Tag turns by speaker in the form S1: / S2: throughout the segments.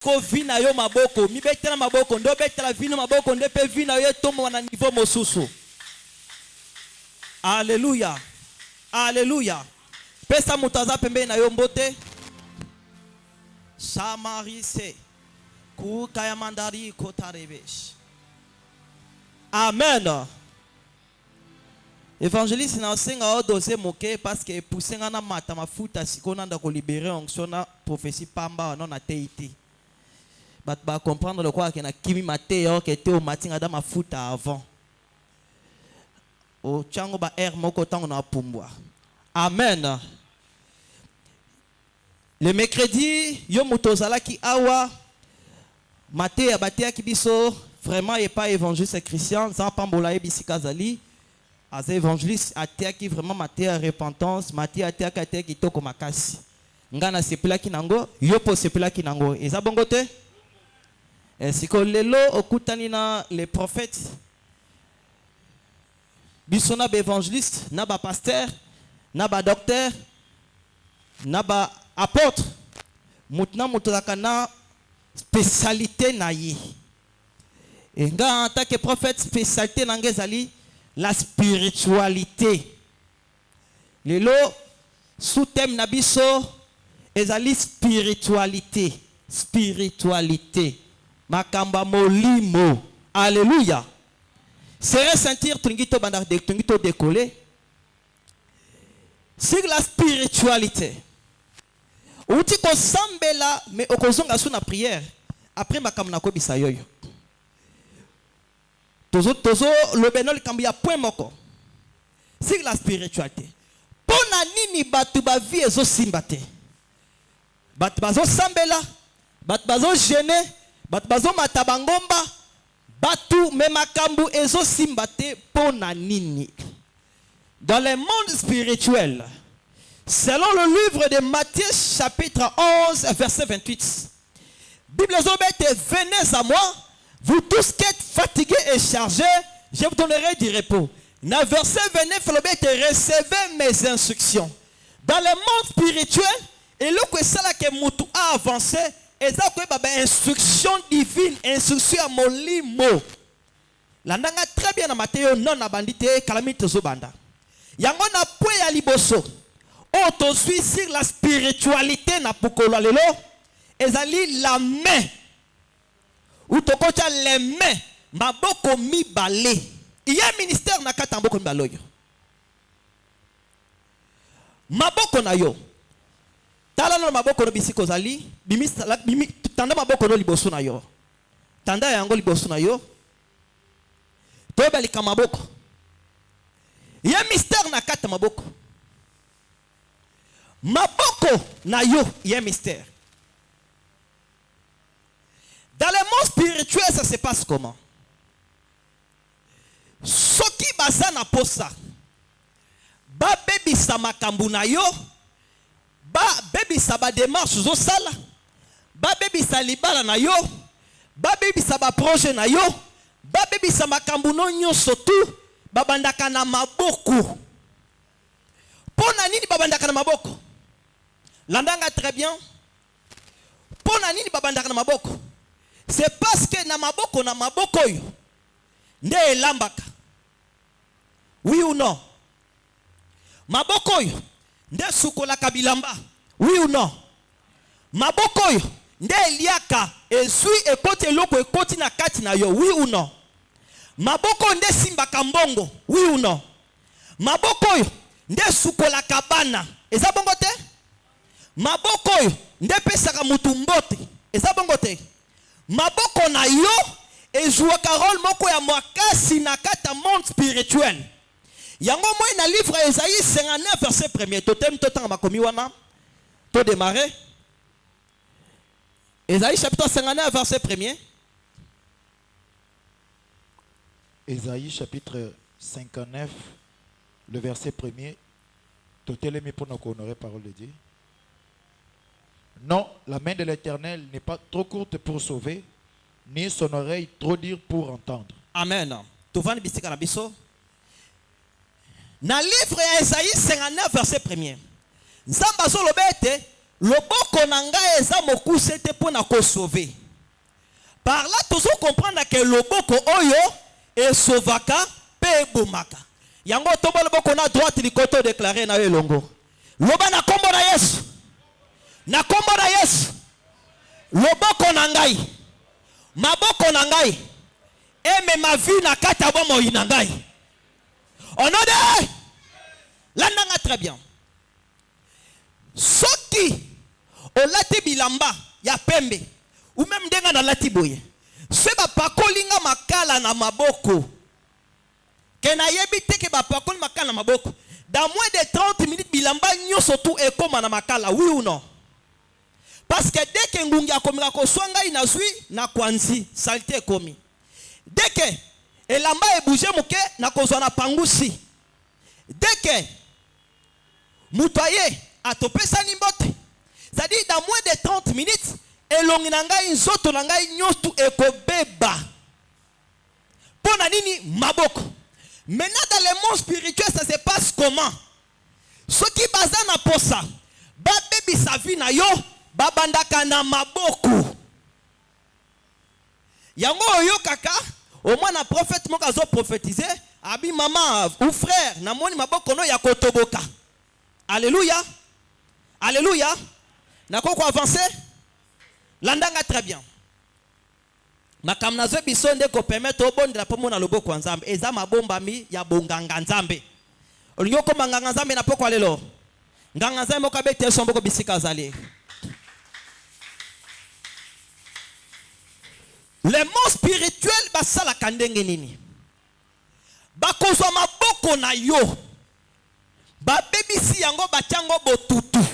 S1: moko vina yo maboko mi betela maboko ndo betela vino maboko nde pe vina yo tomba na niveau mosusu. Alléluia. Alléluia. Pesa mutaza pembe na yo mbote. Samarise kukaya mandari kotarebesh. Amen. Évangéliste na senga o dossier moke parce que poussenga na mata mafuta sikona nda ko libérer onction na prophétie pamba non na teiti. Bat ba comprendre le quoi que na kimi mateo que te o matinga da mafuta avant. O chango ba air moko tango na pumbwa. Amen. Le mercredi yo mutozala ki awa maté abatea ki biso vraiment et pas évangéliste Christian sans pambola e bisika zali. As évangéliste atea ki vraiment maté à repentance maté atea ka te ki toko makasi. Ngana sepela ki nango yo po sepela ki nango. Eza bongo te? Siko lelo okutani na les prophètes biso na ba évangéliste na ba pasteur na ba docteur na ba apôtre mutna mutolaka na spécialité na ye. Et nga en tant que prophète spécialité na ngezali la spiritualité. Lelo sous thème na biso ezali spiritualité. Spiritualité. Makamba molimo. Alléluia. C'est sentir tungito bandar de tungito décoller. Sur la spiritualité. Outi ko sambela mais okozonga sous na prière après makamba na kobisa yoyo. Tozo le benol kambia point moko. C'est la spiritualité. Pona nini batu ba vie ezo simbate. Batu bazo sambela, batu bazo gêner, batu bazo matabangomba, batu me makambu ezo simbate pona nini. Dans le monde spirituel, selon le livre de Matthieu chapitre 11 verset 28, Bible zobete venez à moi. Vous tous qui êtes fatigués et chargés, je vous donnerai du repos. Dans le verset 29, recevez mes instructions. Dans le monde spirituel, et là que ça que Moutou a avancé, et ça que instruction divine, instruction à molimo. La nanga très bien à Matthieu non abandité calamité zobanda. Yango na point ya liboso. O to suis sur la spiritualité na pukolo lelo, ezali la main. Ou tokocha les mains maboko mi balé. Il y a un ministère na kata maboko mi baloyo. Maboko na yo. Tala no maboko no bisiko zali, bimi tanda maboko no liboso na yo. Tanda yango liboso na yo. To balika maboko. Il y a un mystère na kata maboko. Maboko na yo, il y a un mystère. Dans le monde spirituel, ça se passe comment? Soki bazana posa, ba bebi sa makambu na yo, ba bebi sa ba démarche zo sala, ba bebi sa libala na yo, ba bebi sa ba projet na yo, ba bebi sa makambu no nyonso tu, ba bandaka na maboko. Pona nini ba bandaka na maboko? Landanga très bien. Pona nini ba bandaka na maboko? C'est parce que na maboko yo nde elambaka. Oui ou non? Maboko yo nde sukolaka bilamba. Oui ou non? Maboko yo nde eliaka ezui ekoti eloko ekoti na kati na yo. Oui ou non? Maboko nde simbaka mbongo. Oui ou non? Maboko yo nde sukolaka bana. Eza bongo te? Maboko yo nde pesaka mutu mbote. Eza bongo te? Maboko na yo ezouaka rôle moko ya mwakasi na kata monde spirituel. Yango moi na livre Esaïe 59 verset 1er. Totem totanga makomi wana. To démarrer. Esaïe chapitre 59 verset 1er.
S2: Esaïe chapitre 59 le verset 1er. Totelemi pour nous honorer parole de Dieu. Non, la main de l'Éternel n'est pas trop courte pour sauver, ni son oreille trop dure pour entendre.
S1: Amen. Tovani bisika na biso. Na livre Esaïe 59 verset 1er. Nzamba zolobete loboko na ngai eza mokuse te mpo na sauver. Par là toujours comprendre que loboko oyo esauvaka pe ebomaka. Yango tombo loboko na droite likoto déclarer na yo longo. Loba na kombo na Yesu. Na kombo na Yesu. Loboko na ngai. Maboko na ngai. Eme ma vie na kati ya bomoi na ngai. Onode. Landanga très bien. Soki olati bilamba ya pembe ou même denga na lati boye. Se ba pakolinga makala na maboko. Kena yebi teke ba pakoli makala na maboko. Dans moins de 30 minutes bilamba nyoso tu ekoma na makala, oui ou non? Parce que dès que ngungi akomika ko swanga inazui na kwanzi saleté ekomi. Dès que elamba e bouger muke na kozwa na pangusi. Dès que mutoye atopesa ni mbote. C'est-à-dire dans moins de 30 minutes elongi na ngai nzoto na ngai nyoso ekobeba. Pona nini maboko. Maintenant dans le monde spirituel ça se passe comment? Ce qui baza na posa ba bebi sa vie na yo babandaka na maboko. Yango oyo kaka au moins na prophète moko azo prophétiser abi maman ou frère na moni maboko no ya kotoboka. Alléluia. Alléluia. Na koko avancer landanga très bien. Makamnazo biso nde ko permettre obondela pomo na loboko ya Nzambe eza mabombami ya bonganga Nzambe. Olingo ko manganga Nzambe na poko lelo. Nganga Nzambe mo kabete somboko bisika zali. Le monde spirituel basala kandenge nini? Bakozwa maboko na yo. Ba bebisi yango batiango botutu.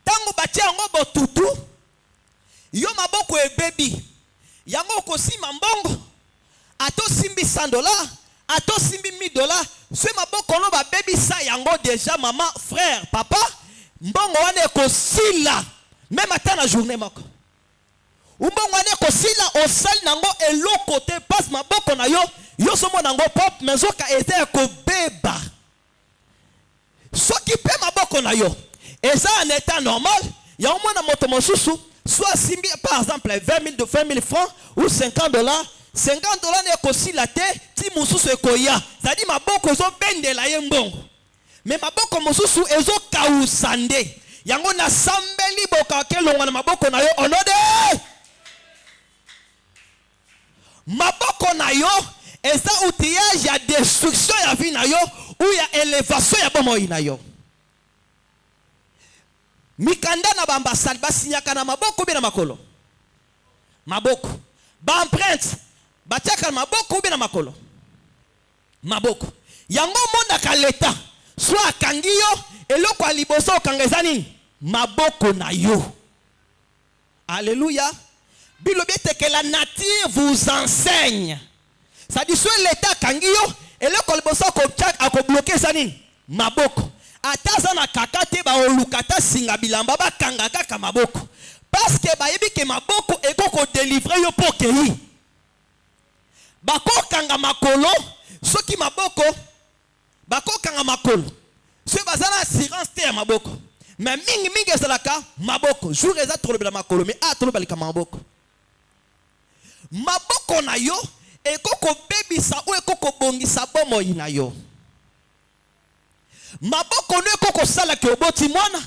S1: Tango batiango botutu. Yo maboko e baby. Yango kosima mbongo. Ato simbi $100. Ato simbi $1000. Ce maboko no ba baby sa yango déjà maman, frère, papa. Mbongo wane kosila. Même ata na journée moko. Mbongo wane kosila osali nango eloko te passe maboko na yo. Yo somo nango pop mezoka eze ko beba. Soki pe maboko na yo. Eza en état normal. Ya au moins na moto mosusu. Soit simbi par exemple 20 000 francs ou $50. $50 ne kosi la te ti mususu ekoya. C'est-à-dire maboko zo bendela ye mbongo. Mais maboko mususu ezo kausande. Yango na sambeli boka kelonga na maboko na yo onode. Maboko na yo eza outillage ya destruction ya vie na yo ou ya élévation ya bomoi na yo. Mikanda na bambasali basinyaka na maboko bi na makolo. Maboko. Ba empreinte batiaka na maboko bi na makolo. Maboko. Yango monda ka leta. Soit kangi yo eloko aliboso kangeza nini? Maboko na yo. Alléluia. Bilobi que la nature vous enseigne. Ça dit soit l'état kangi yo eloko aliboso ko chak akobloquer ça nini? Maboko. Ataza na kakate ba olukata singa bilamba ba kanga kaka maboko. Parce que ba yebi ke maboko ekoko délivrer yo pokei. Bako kanga makolo, soki maboko bako kanga makolo. Ce bazana assurance te maboko. Mais mingi ezalaka maboko. Jour eza trop bela makolo mais trop balika maboko. Maboko na yo ekoko bebisa ou ekoko bongisa bomoi na yo. Maboko ne koko sala ke oboti mwana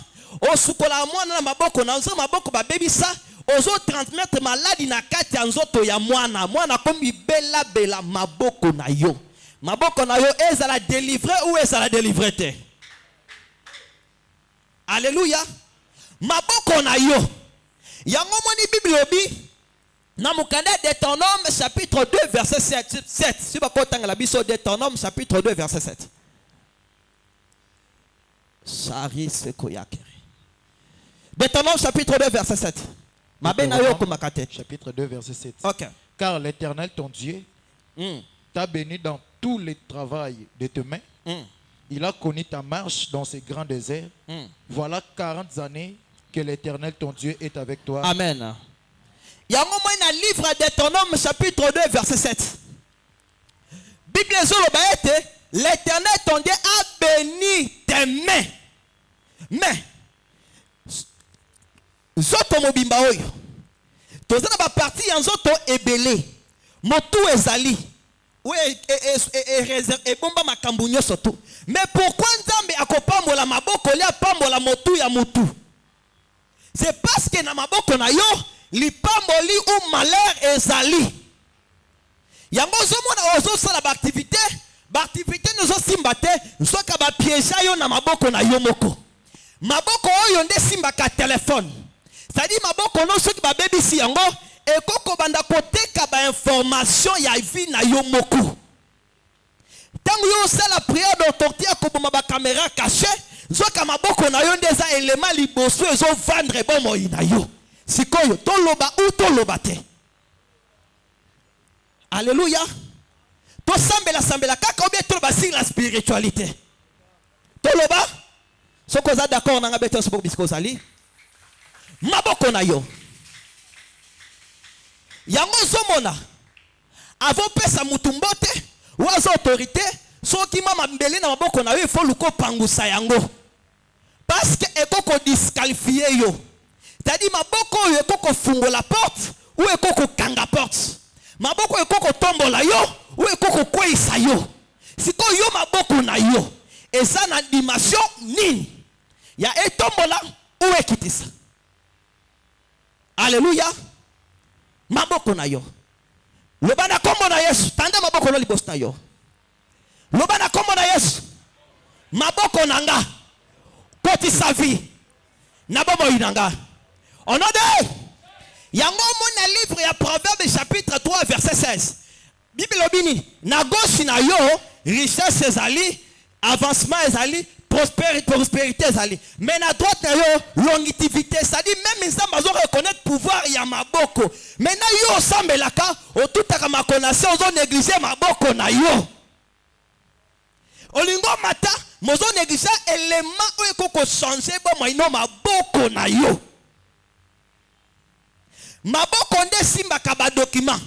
S1: osukola mwana na maboko na nzo maboko ba bebisa ozo transmettre maladie na kati ya nzoto ya mwana kombi bela maboko na yo. Maboko na yo ezala délivrer ou ezala délivrer te. Alléluia. Maboko na yo yango moni Bible obi na mukanda Deutéronome chapitre 2 verset 7. Si ba kotanga la biso Deutéronome chapitre 2 verset 7. Deutéronome chapitre 2 verset 7.
S2: Chapitre 2 verset 7.
S1: Okay.
S2: Car l'Éternel ton Dieu t'a béni dans tout le travail de tes mains. Il a connu ta marche dans ces grands déserts. Voilà 40 années que l'Éternel ton Dieu est avec toi.
S1: Amen. Il y a un moment dans le livre Deutéronome chapitre 2 verset 7. Bible l'Éternel ton Dieu a béni tes mains. Mais nzoto mobimba oyo toza na ba parti ya nzoto ebele motu ezali ebomba makambo nyonso tu. Mais pourquoi nzambe akopambola maboko lia pambola motu ya mutu? C'est parce que na maboko na yo lipamboli ou malheur ezali. Yango zomona ozosala baaktivité nous simba te nsoka ba piéger yo na maboko na yo moko. Maboko oyo nde simba ka téléphone. C'est-à-dire maboko no soki ba bebisi yango ekoko banda koteka ba information ya vie na yo moko. Tango yo sala prière d'autorité akoboma ba caméra cachée, nsoka maboko na yo ndeza élément liboso ezo vendre bomo na yo. Sikoyo toloba ou toloba te. Alléluia. To sambela kaka obie toloba sur la spiritualité. Toloba soko za d'accord na ngabeto soko bisiko sali. Maboko na yo. Yango zomona. Avant pesa mutumbote wazo autorité soki mama mbele na maboko na yo il faut luko pangusa yango. Parce que ekoko disqualifier yo. C'est-à-dire maboko yo ekoko fungola porte ou ekoko kanga porte. Maboko ekoko tombola yo ou ekoko kweisa yo. Siko yo maboko na yo eza na dimension nini? Ya etombola ou ekitisa. Alléluia. Maboko na yo. Loba na kombo na Yesu. Tanda maboko lo liboso na yo. Loba na kombo na Yesu. Maboko na nga. Koti sa vie. Na bomo inanga. On a dit. Yango mon livre ya Proverbe chapitre 3 verset 16. Bible obini. Na gauche na yo richesse ezali, avancement ezali, prospérité ezali. Mais na droite na yo longévité, c'est-à-dire même ils ont reconnaître pouvoir ya maboko. Mais na yo sambelaka otutaka makonase ozo négliger maboko na yo. Olingo mata mozo négliger élément oyo koko changer bo moino maboko na yo. Maboko nde simba ka ba document.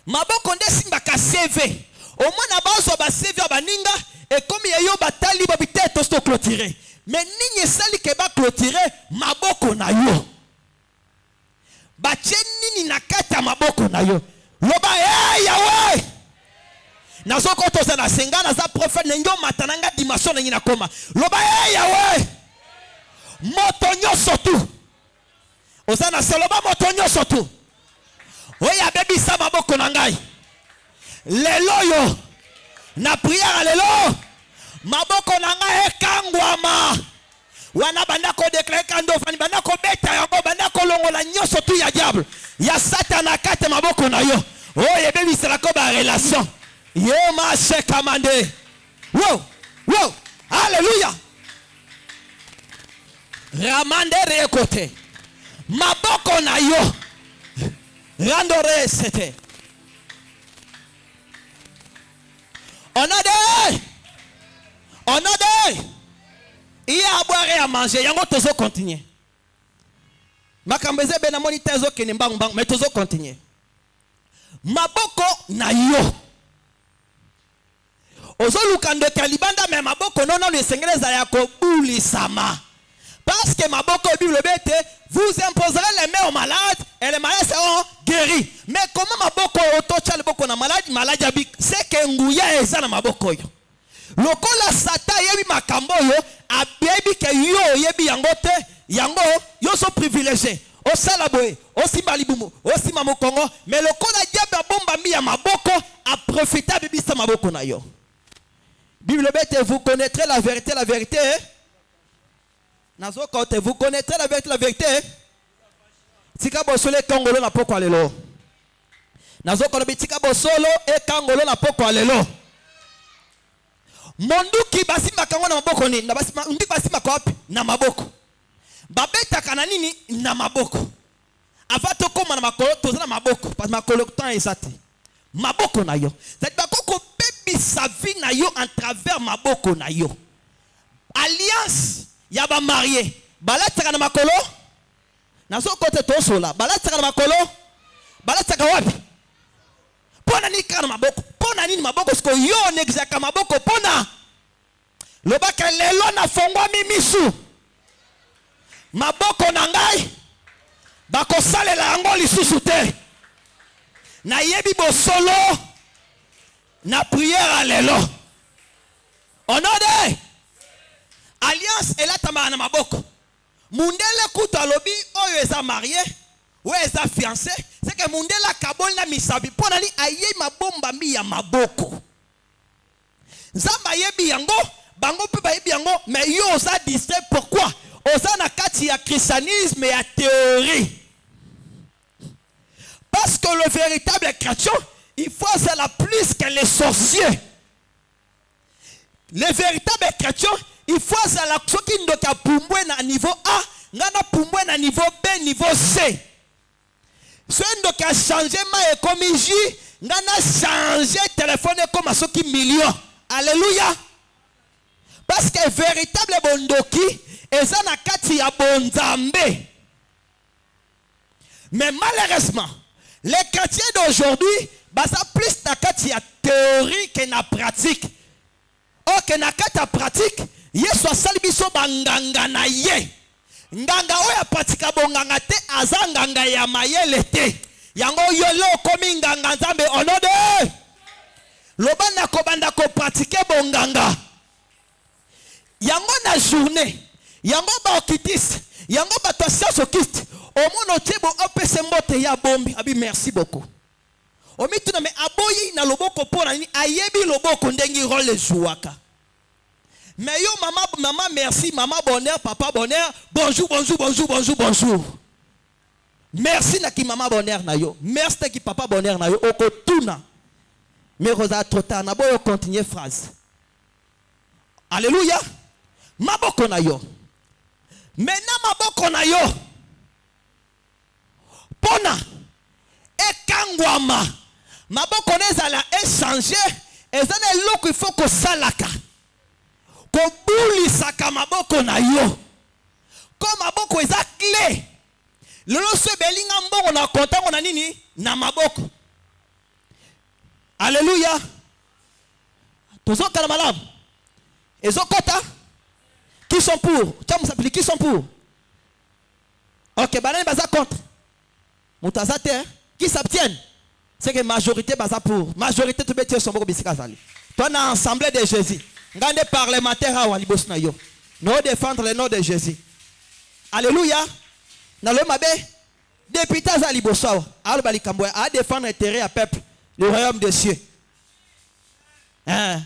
S1: Maboko nde simba ka CV. Au moins na bazo ba CV baninga et comme yo batali ba biteto sto clôturer. Mais nini sali ke ba clôturer maboko na yo. Ba nini na kata maboko na yo. Loba Yahweh. Nazo koto za na senga na za prophète nengo matananga dimension na nyina koma. Loba Yahweh. Moto nyoso tu. Osana seloba moto nyoso tu. Oya bebi sa maboko na ngai. Lelo yo. Na prière lelo. Maboko na ngai ekangwama. Wana banda ko déclarer kando fani banda ko beta yango banda ko longola nyoso tu ya diable. Ya satana kate maboko na yo. Oya bebi sala ko ba relation. Yo ma se kamande. Wow. Wow. Alléluia. Ramande rekote. Maboko na yo. Randore sete. On a des. Il y a à boire et à manger. Yango tozo continuer. Makambeze benamoni tezo kenembang bang mais tozo continuer. Maboko na yo. Ozo lukando kalibanda mais maboko non le sengele za yako uli sama. Parce que maboko Bible bete vous imposerez les mains aux malades et les malades seront guéris. Mais comment maboko otocha le boko na malade abik c'est que nguya eza na maboko yo. Lokola sata yebi makambo yo abebi ke yo yebi yangote yango yo so privilégié. O salaboé, o simbalibumu, o simamo Congo, mais lokola diable bomba mi ya maboko a profiter bebi sa maboko na yo. Bible bete vous connaîtrez la vérité Nazo kote vous connaîtrez la vérité. Tika bosolo kangolo na poko alelo. Nazo kote tika bosolo e kangolo na poko alelo. Monduki basima kango na maboko ni na basima ndi basima ko wapi na maboko. Babeta kana nini na maboko. Avato koma na makolo toza na maboko parce makolo temps esati. Maboko na yo. C'est bakoko bebi sa vie na yo en travers maboko na yo. Alliance yaba marié balataka na makolo nazo kote tosola balataka na makolo balataka wapi pona ni kana maboko pona nini maboko siko yo nexaka maboko pona lobaka lelo na fongwa mimisu maboko na ngai bakosalela yango lisusu te. Nayebi bosolo na prière lelo. Au nom de alliance elatama na maboko. Mundele kuta lobi oyo eza marié ou eza fiancé, c'est que mundela kabol na misabi pona ni aye mabomba mi ya maboko. Nzamba yebi yango, bango pe ba yebi yango, mais yo oza distrait pourquoi? Oza na kati ya christianisme et ya théorie. Parce que le véritable chrétien, il faut cela plus que les sorciers. Le véritable chrétien, il faut cela ce qui ndoka pumbwe na niveau A, ngana pumbwe na niveau B, niveau C. Ce ndoka changer ma comme J, ngana changer téléphone comme ce qui million. Alléluia. Parce que véritable bondoki, eza na kati ya bonzambe. Mais malheureusement, les chrétiens d'aujourd'hui, ça plus na kati ya théorie que na pratique. Oh, que na kati ya pratique, yesu asali biso banganga na ye. Nganga oya pratika bonganga te, aza nganga ya mayele te. Yango yolo komi nganga nzambe onode. Lobanda kobanda ko pratike bonganga. Yango na journée, yango ba okitis, yango ba tosia sokist. Omono tiebo opese mbote ya bombi. Abi merci beaucoup. Omi tuna me aboyi na loboko pona ni ayebi loboko ndengi role jouaka. Mais yo maman merci, maman bonheur, papa bonheur, bonjour, bonjour, bonjour, bonjour, bonjour. Merci na ki maman bonheur na yo. Merci na ki papa bonheur na yo. Oko tuna. Mais rosa trop tard na boyo continuer phrase. Alléluia. Maboko na yo. Maintenant maboko na yo. Pona ekangwama maboko nezala échanger ezana eloko il faut ko salaka ko bulisaka maboko na yo ko maboko eza clé lelo so belinga mbongo na kontango na nini na maboko. Alléluia. Tozo kala malamu ezokota qui sont pour qui sont pour. OK, banane baza contre. Qui s'abstiennent? C'est que majorité basa pour. Majorité tout bêtise son beaucoup bisika sali. Toi na assemblée de Jésus. Ngande parlementaire à walibos na yo. Nous défendre le nom de Jésus. Alléluia. Na le mabe député à libosawa. Al balikambo à défendre l'intérêt à peuple le royaume des cieux.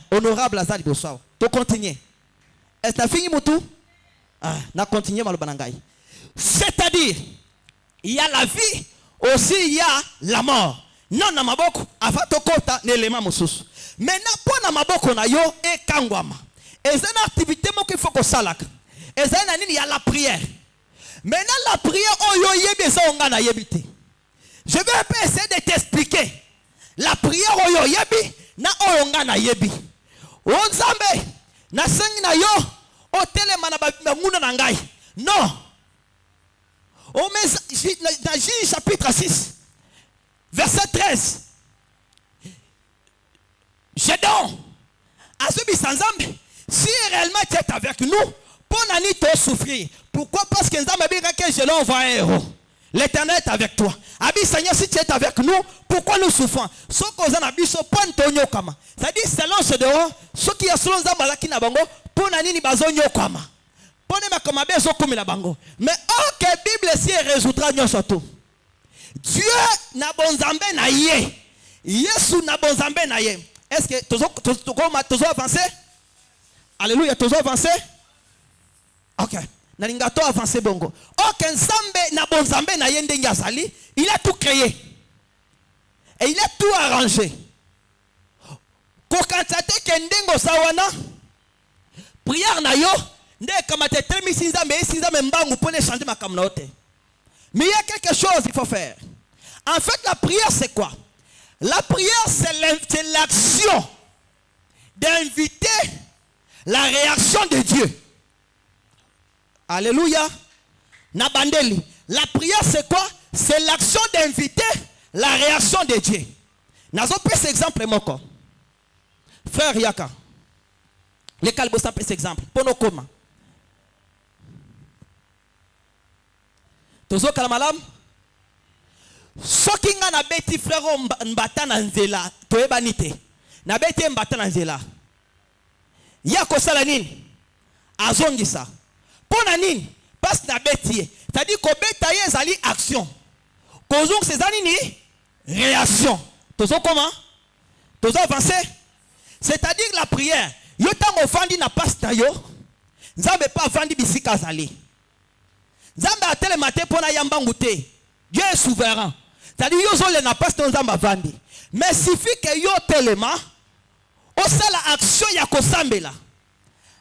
S1: Honorable à libosawa. To continuer. Est-ce que fini mutu? Na continuer malobanangai. C'est-à-dire il y a la vie aussi il y a la mort. Non na maboko afato kota l'élément mususu. Maintenant pour na maboko na yo e kangwama. Ezana activité moko il faut ko salaka. Ezana nini ya la prière. Maintenant la prière oyo yebi za onga na yebite. Je vais un peu essayer de t'expliquer. La prière oyo yebi na onga na yebi. Onzambe na sengi na yo o telema na nguna na ngai. Non. Dans Juge chapitre 6, verset 13. Gédéon, si réellement tu es avec nous, pour n'ani te souffrir. Pourquoi? Parce que Gédéon envoie un héros. L'Éternel est avec toi. Abi Seigneur, si tu es avec nous, pourquoi nous souffrons? Ce qu'on a dit, c'est-à-dire selon Gédéon, ce qui est selon Zambalaki na bango, pour n'ani ni bazonyo kama. Mais ok, Bible si résoudra surtout. Dieu n'a bon zambé na ye. Yesu n'a bon zambé na ye. Est-ce que tu as avancé? Alléluia, tu as avancé? Ok. Nalingato avancé bongo. Ok, Nzambe n'a bon zambé na ye ndenga sali. Il a tout créé. Et il a tout arrangé. Kokantate kendengo sawana. Prière na yo. Mais il y a quelque chose qu'il faut faire. En fait, la prière, c'est quoi? La prière, c'est l'action d'inviter la réaction de Dieu. Alléluia. Nabandeli. La prière, c'est quoi? C'est l'action d'inviter la réaction de Dieu. Nous avons pris cet exemple, mon corps. Frère Yaka. Les calbos, ça peut cet exemple. Pour nos communs. Tozo kalamalam. Soki nga na beti frère mbata na nzela toyebani te. Na beti mbata na nzela. Ya kosala nini? Azongisa. Pona nini? Parce na beti. C'est-à-dire ko beta ye ezali action. Kozong sezali ni réaction. Tozo comment? Tozo avancer. C'est-à-dire la prière. Yo tango fandi na pasta yo. Nzambe pas fandi bisika zali. Nzambe atele matin pona yamba ngute. Dieu est souverain. C'est-à-dire yo zole na pasta nzamba vandi. Mais suffit que yo telema o sala action ya kosambela.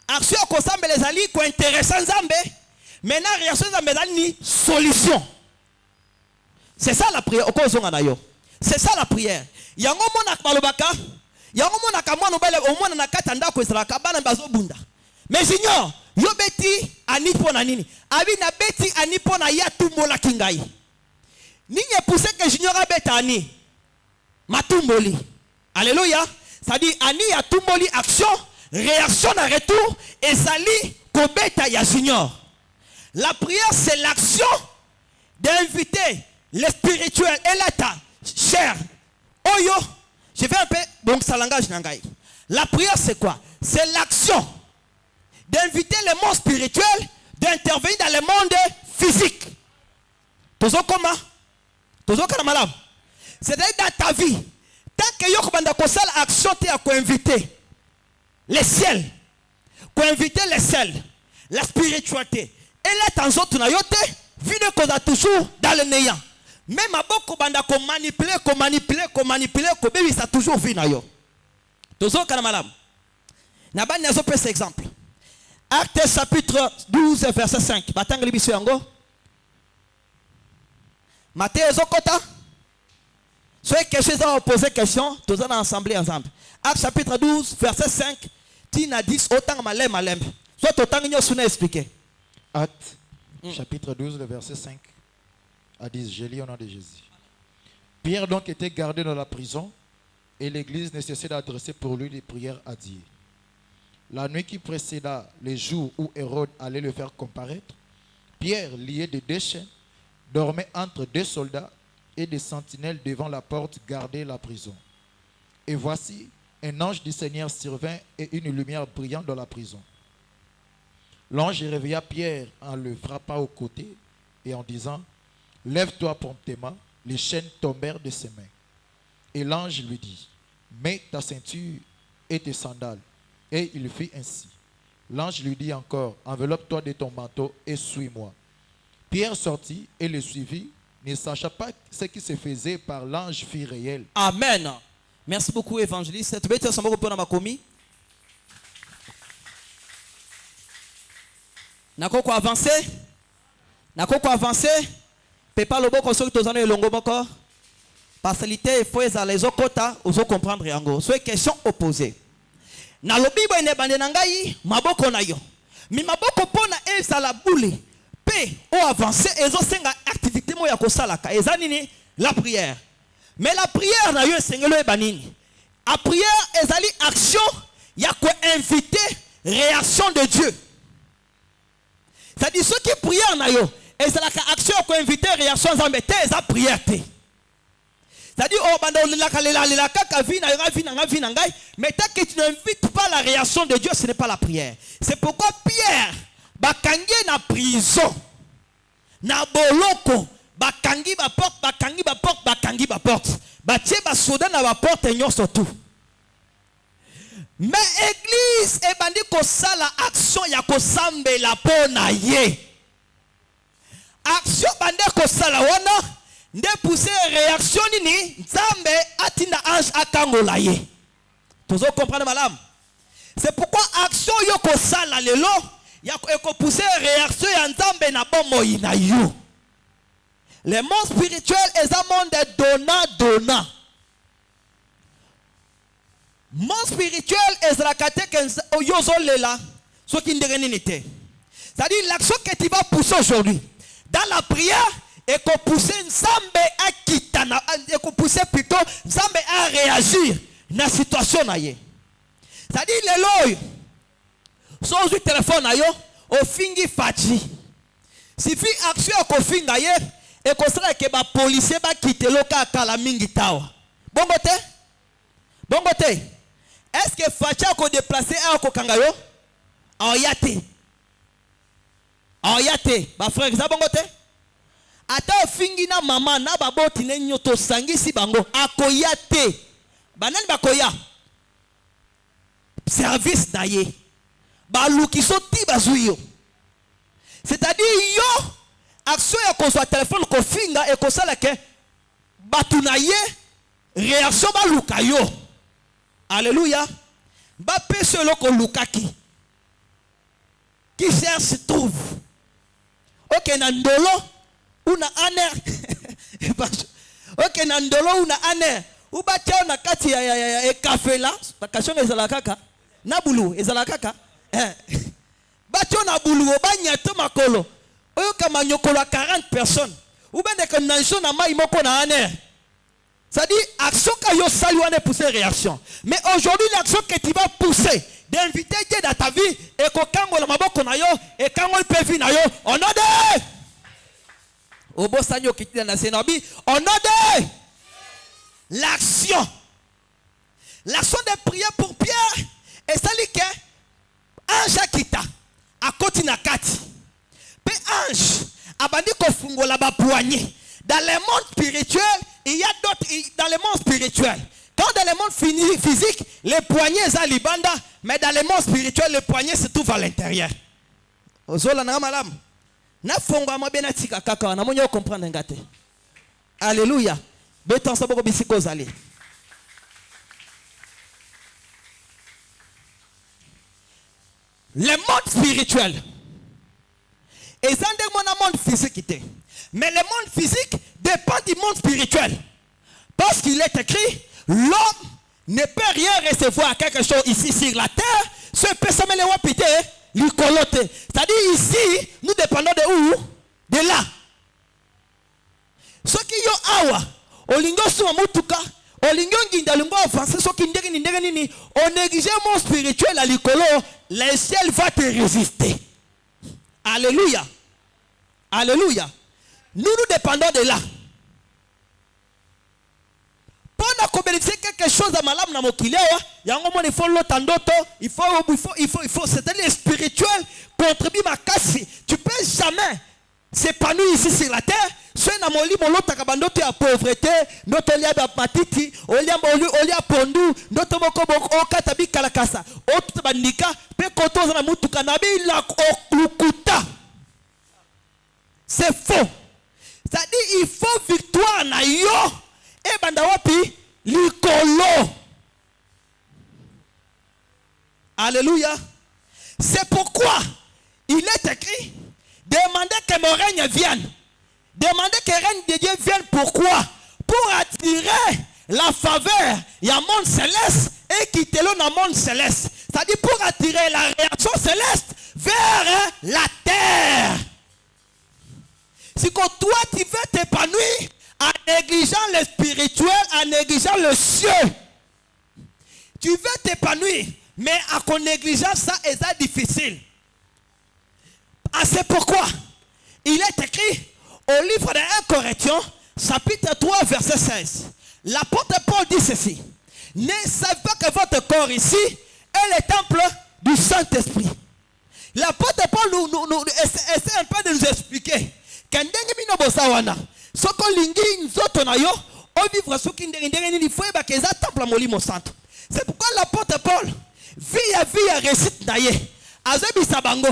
S1: Action ya kosambela zali ko intéressant nzambe. Maintenant réaction nzambe zali ni solution. C'est ça la prière. C'est ça la prière. Yango monak malobaka. Yango monaka mwana bale o mwana na katanda ko ezalaka bana bazobunda. Mais j'ignore yo beti ani pona nini? Abi na beti ani pona ya tumbola kingai. Ninye pousse que j'ignore beta ani. Matumboli. Alléluia. Ça dit ani ya tumboli action, réaction en retour et sali ko beta ya j'ignore. La prière c'est l'action d'inviter le spirituel et l'état cher. Oyo, je vais un peu donc ça langage nangai. La prière c'est quoi? C'est l'action d'inviter le monde spirituel d'intervenir dans le monde physique. Tozo comment? Tozo kalamalab. C'est-à-dire dans ta vie, tant que yo kobanda kosala action te à inviter le ciel, inviter le ciel, la spiritualité et l'état en autres na yote, vine koza toujours dans le néant. Même à beaucoup banda ko manipuler, ko bébi ça toujours vu na yo. Tozo kanamalam. Na ban nazo pese exemple. Actes chapitre 12 verset 5. Batang libiso yango. Matthieu zokota. Soit quelque chose à poser question, tozo na assemblée ensemble. Actes chapitre 12 verset 5. Tina 10 autant malem. Soit autant nyo suna expliquer.
S2: Actes chapitre 12 le verset 5. A dit, je lis au nom de Jésus. Pierre donc était gardé dans la prison et l'église ne cessait d'adresser pour lui des prières à Dieu. La nuit qui précéda les jours où Hérode allait le faire comparaître, Pierre, lié de deux chaînes, dormait entre deux soldats et des sentinelles devant la porte gardait la prison. Et voici, un ange du Seigneur survint et une lumière brillante dans la prison. L'ange réveilla Pierre en le frappant au côté et en disant, lève-toi promptement, les chaînes tombèrent de ses mains. Et l'ange lui dit, mets ta ceinture et tes sandales. Et il fit ainsi. L'ange lui dit encore, enveloppe-toi de ton manteau et suis-moi. Pierre sortit et le suivit, ne sachant pas ce qui se faisait par l'ange fit réel.
S1: Amen. Merci beaucoup, évangéliste. Tu peux être ensemble pour ma commis. Nakoko avancer. Pepa lobo kosoko tozana elongo moko. Facilité il faut les okota ozo comprendre yango. So question opposée. Na lobi bo ene bande nangai maboko na yo. Mi maboko pona ezala buli. Pe o avancer ezo senga activité mo ya kosalaka. Ezani ni la prière. Mais la prière na yo sengelo e banini. A prière ezali action ya ko inviter réaction de Dieu. C'est-à-dire ceux qui prière na yo et c'est la action qu'on invite réaction nzambe te eza prière te. C'est-à-dire oh banda la kaka vi na ngai mais tant que tu n'invites pas la réaction de Dieu ce n'est pas la prière. C'est pourquoi Pierre bakangi na prison na boloko bakangi ba porte batie ba soda na ba porte nyonso tout. Mais église e bandi ko sala action ya ko sambela pona ye. Action bande ko sala wana nde pousser réaction nini nzambe atinda ange akangola ye. Tozo comprendre malam. C'est pourquoi action yo ko sala lelo ya ko pousser réaction ya nzambe na bomoi na yo. Le monde spirituel est un monde de donnant. Monde spirituel est la catégorie que yozo lela ce qui n'est pas. C'est-à-dire l'action que tu vas pousser aujourd'hui dans la prière et qu'on pousse Nzambe à kitana et qu'on pousse plutôt Nzambe à réagir dans la situation naie. C'est-à-dire les lois sans le téléphone na yo au fingi fati Suffit action ya kofinga ye et kosala ke ba policier ba kitelo ka kala mingi tawa. Bongo te? Bongo te? Est-ce que facha ko déplacer a ko kanga yo? Ayate. Ayate. Ba frère za bongo te? Ata fingi na mama na baboti ne nyoto sangisi bango akoyate. Banani bakoya? Service na ye. Ba lukiso ti bazuyo. C'est-à-dire yo action ya ko so téléphone ko finga e ko sala ke batunaye réaction ba luka yo. Alléluia. Ba pese loko lukaki. Qui cherche trouve. OK na ndolo una aner. OK na ndolo una aner. Uba teo na kati ya e café là, bakation ezala kaka. Na bulu ezala kaka. Bato na bulu obanya to makolo. Oyo kama nyokolo 40 personnes. Ubende que nanjo na mai moko na aner. Ça dit, action que yo sali wane pousser réaction. Mais aujourd'hui, l'action que tu vas pousser, d'inviter Dieu dans ta vie, et que kango la maboko na yo, et kango le pevi na yo, on a de. Obo sanyo kiti na senabi, on a de. L'action. L'action de prier pour Pierre, et ça dit que, ange kita, à côté na kati. Pe ange, abandi ko fungo la ba poignet. Dans le monde spirituel, il y a d'autres. Dans le monde spirituel, quand dans le monde physique, les poignets sont libanda, mais dans le monde spirituel, les poignets se trouvent à l'intérieur. Alléluia. Le monde spirituel. Et ça, c'est mon monde physique. Mais le monde physique dépend du monde spirituel. Parce qu'il est écrit, l'homme ne peut rien recevoir quelque chose ici sur la terre. Ce peut se mêler au pité, lui coloter. C'est-à-dire ici, nous dépendons de où? De là. Ce qui est awa, olingo suma mutuka, olingo nginda lingo avancer, ce qui ndenge on néglige le monde spirituel à l'icolo, le ciel va te résister. Alléluia. Alléluia. Nous dépendons de là. Pour bénéficier quelque chose à malam na mokileo, il faut l'autandoto, il faut, c'est-à-dire le spirituel contribue ma casse. Tu peux jamais s'épanouir ici sur la terre. Soit na moli molo takabandoto ya pauvreté, notre lia ba matiti, olia pondu, notre moko okatabi kalakasa, otu bandika, pe kotoza na mutuka na bi la okuta. C'est faux. C'est-à-dire il faut victoire na yo et bandawapi likolo. Alléluia. C'est pourquoi il est écrit demandez que mon règne vienne. Demandez que le règne de Dieu vienne. Pourquoi? Pour attirer la faveur il y a un monde céleste et quitter le monde céleste. C'est-à-dire pour attirer la réaction céleste vers la terre. Si que toi tu veux t'épanouir en négligeant le spirituel, en négligeant le cieux, tu veux t'épanouir, mais en négligeant ça, c'est difficile. Ah, c'est pourquoi il est écrit au livre de 1 Corinthiens, chapitre 3, verset 16. L'apôtre Paul dit ceci: ne savez pas que votre corps ici est le temple du Saint-Esprit. L'apôtre Paul essaie un peu de nous expliquer. C'est pourquoi l'apôtre Paul via récite naye azabi sabango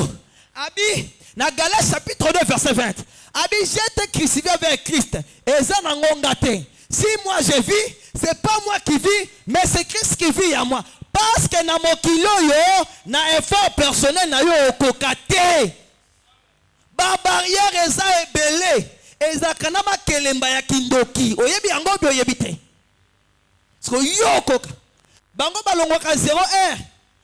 S1: abi na Galates chapitre 2 verset 20 abi j'ai été crucifié avec Christ et ça n'angonga te. Si moi je vis, c'est pas moi qui vis, mais c'est Christ qui vit à moi. Parce que na mokilo yo na effort personnel na yo okokate. Ba barrière eza ebele eza kana makelemba ya kindoki oyebi yango bi oyebi te so yoko bango balongwaka 0-1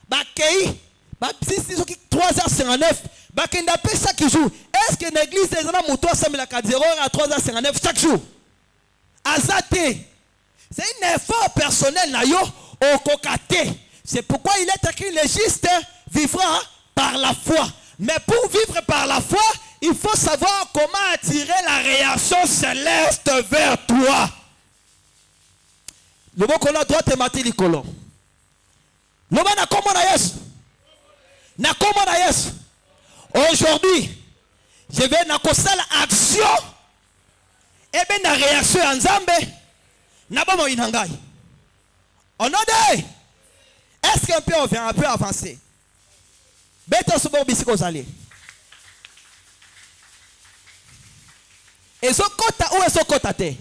S1: bakei ba 3h59 bakenda pe chaque jour. Est-ce que l'église eza na moto asamelaka 0h à 3h59 chaque jour? Azate, c'est un effort personnel na yo okokate. C'est pourquoi il est écrit le juste vivra par la foi. Mais pour vivre par la foi, il faut savoir comment attirer la réaction céleste vers toi. Le mot qu'on a droit te mater l'icolo. Le mot n'a comment na yes. Na comment na yes. Aujourd'hui, je vais na kosala action. Et bien la réaction en Zambé. Na ba mo inangai. On a dit. Est-ce qu'on peut faire un peu avancer? Bête ce bon bisiko zali. Ezokota ou ezokota te?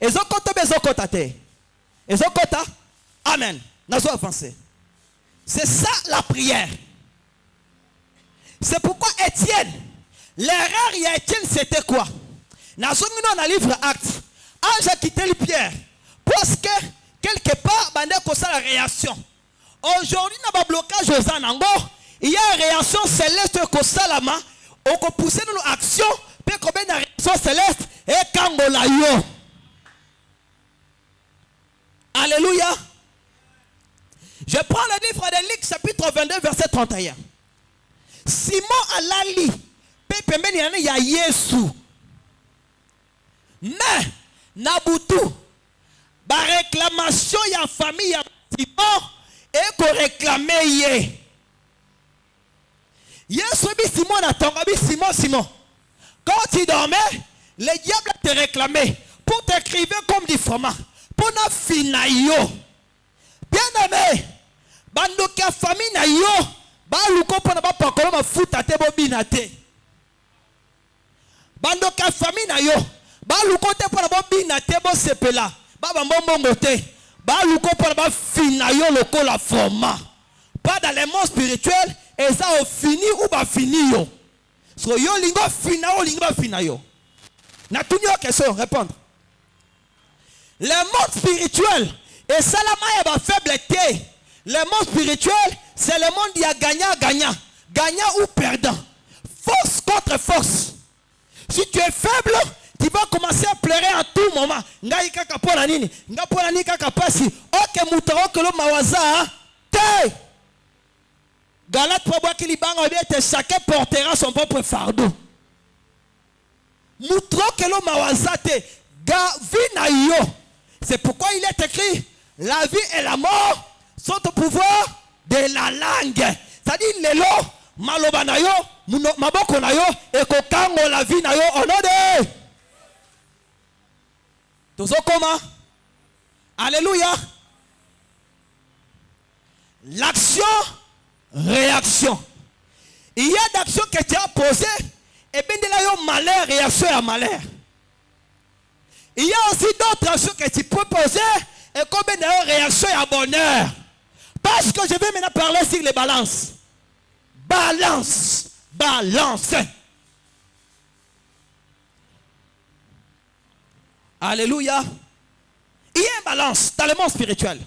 S1: Ezokota ou ezokota te? Ezokota? Amen. Nazo avancer. C'est ça la prière. C'est pourquoi Étienne, l'erreur il y a Étienne c'était quoi? Nazo dans le livre Actes. Ange a quitté le Pierre. Parce que quelque part, bande comme ça la réaction. Aujourd'hui, dans le blocage aux anango, il y a une réaction céleste comme ça la main. On peut pousser nos actions. Puis combien de réaction céleste et kangola yo. Alléluia. Je prends le livre de Luc chapitre 22 verset 31. Simon alali pepe mbeni ya Yesu. Mais nabutu ba réclamation ya famille ya Simon et ko réclamer ye. Yesu bi Simon atonga bi Simon. Quand tu dormais, le diable te réclamait pour t'écrire comme du format. Pour na finayo. Bien aimé, bandoka famille na yo, ba luko pona ba pakolo ma futa te bobina te. Bandoka famille na yo, ba luko te pona bobina te bo sepela. Ba mbongo te. Ba luko pona ba finayo loko la format. Pas dans les mondes spirituels, et ça au fini ou ba fini yo. So yo lingo fina o lingo fina yo. Na tunyo question répondre. Le monde spirituel et ça la main est faiblesse. Le monde spirituel c'est le monde qui a gagnant, gagnant ou perdant. Force contre force. Si tu es faible, tu vas commencer à pleurer en tout moment. Ngai kaka pona nini? Nga pona nini kaka pasi? OK mutaro que le mawaza te. Galate pour qu'il y chacun portera son propre fardeau. Moutro que l'homme awazate gavina yo. C'est pourquoi il est écrit la vie et la mort sont au pouvoir de la langue. C'est-à-dire lelo maloba na yo, maboko na yo et kokango la vie na yo onode. Tozo comment? Alléluia. L'action réaction. Il y a d'actions que tu as posées et bien de là il y a malheur, réaction à malheur. Il y a aussi d'autres actions que tu peux poser et combien de réaction à bonheur. Parce que je vais maintenant parler sur les balances. Balance. Alléluia. Il y a une balance dans le monde spirituel.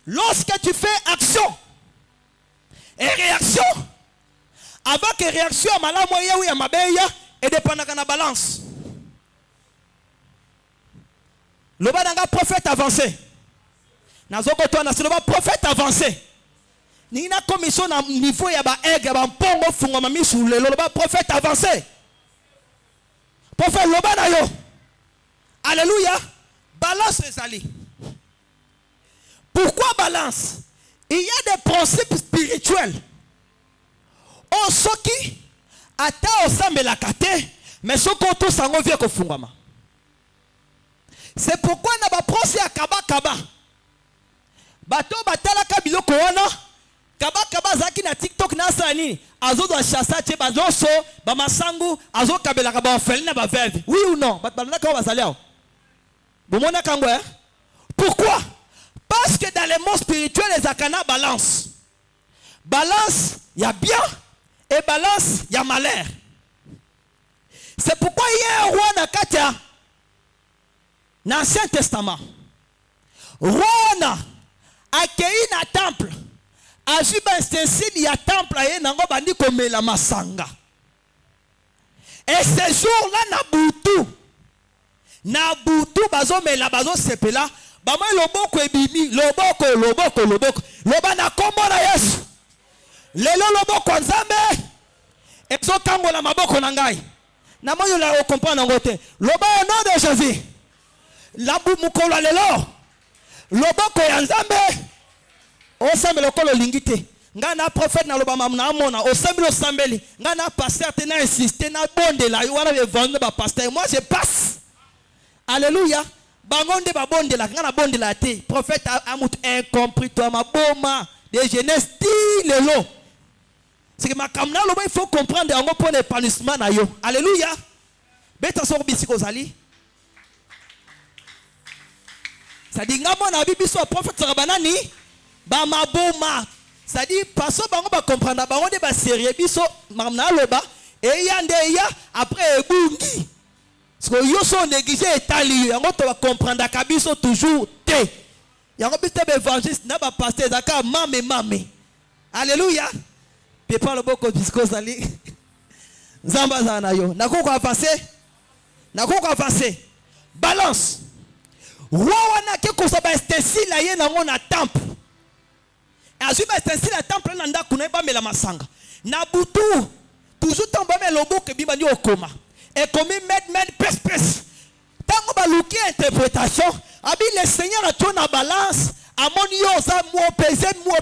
S1: Lorsque tu fais action et réaction, avant que réaction à la moyen ou à ma beya et dépendant de la balance. Le badanga prophète avancé. Nazoko toi na le prophète avancé. Ni na commission na niveau ya ba egg ba mpongo fungo mami sur le prophète avancé. Prophète loba na yo. Alléluia. Balance les alliés. Pourquoi balance? Il y a des principes spirituels. On soki ata osambe la kate, mais soko to sango vie ko fungama. C'est pourquoi na ba prosi ya kaba. Bato batala kabilo ko wana, kaba zaki na TikTok na sani, azo do chassa che bazoso, ba masangu, azo kabela ka ba ofeli na ba veve. Oui ou non? Batbalana ka ba salia. Bomona kango hein? Pourquoi? Parce que dans les mondes spirituels, les akana balance. Balance, il y a bien. Et balance, il y a malheur. C'est pourquoi il y a un roi dans Katia. Dans l'Ancien Testament. Roi a cueilli dans le temple. A vu il y a temple. Il y a bandi comme la masanga. Et ce jour-là, Nabutu, bazo me la bazo sepela. Bama loboko ebimi, loboko. Loba na kombo na Yesu. Lelo loboko nzambe. ezokangola maboko na ngai na moyo la comprendre ngote loba au nom de Jésus la mukolo lelo loboko ya nzambe osambe lokolo lingite nga na prophète na loba mamna amona osambi lo sambeli nga na pasteur te na insister na bondela wana evangile ba pasteur moi je passe alléluia bangonde ba bondela nga na bondela te prophète amut incompris toi ma boma de jeunesse ti lelo. C'est que ma kamna loba il faut comprendre yango pour l'épanouissement na yo. Alléluia. Beta so bisiko zali. Ça dit ngamo na bibi so prophète rabanani ba maboma. Ça dit paso bango ba comprendre bango de ba sérieux biso mamna loba et yande ya après ebungi. Parce que yo so négligé etali yango to ba comprendre ka biso toujours te. Yango biso be évangéliste na ba pasteur zaka mame. Alléluia. Pe pas le boko disco sali. Zamba zana yo. Nakoko avancer. Balance. Wawana ke ko so ba stencil la ye na ngona temple. Azu ba stencil la temple na ndako na ba mela masanga. Na butu toujours tomba me lobo ke bimba ni okoma. Et comme med pes. Tango ba luki interprétation, abi le Seigneur a tourné la balance, amoni yo za mo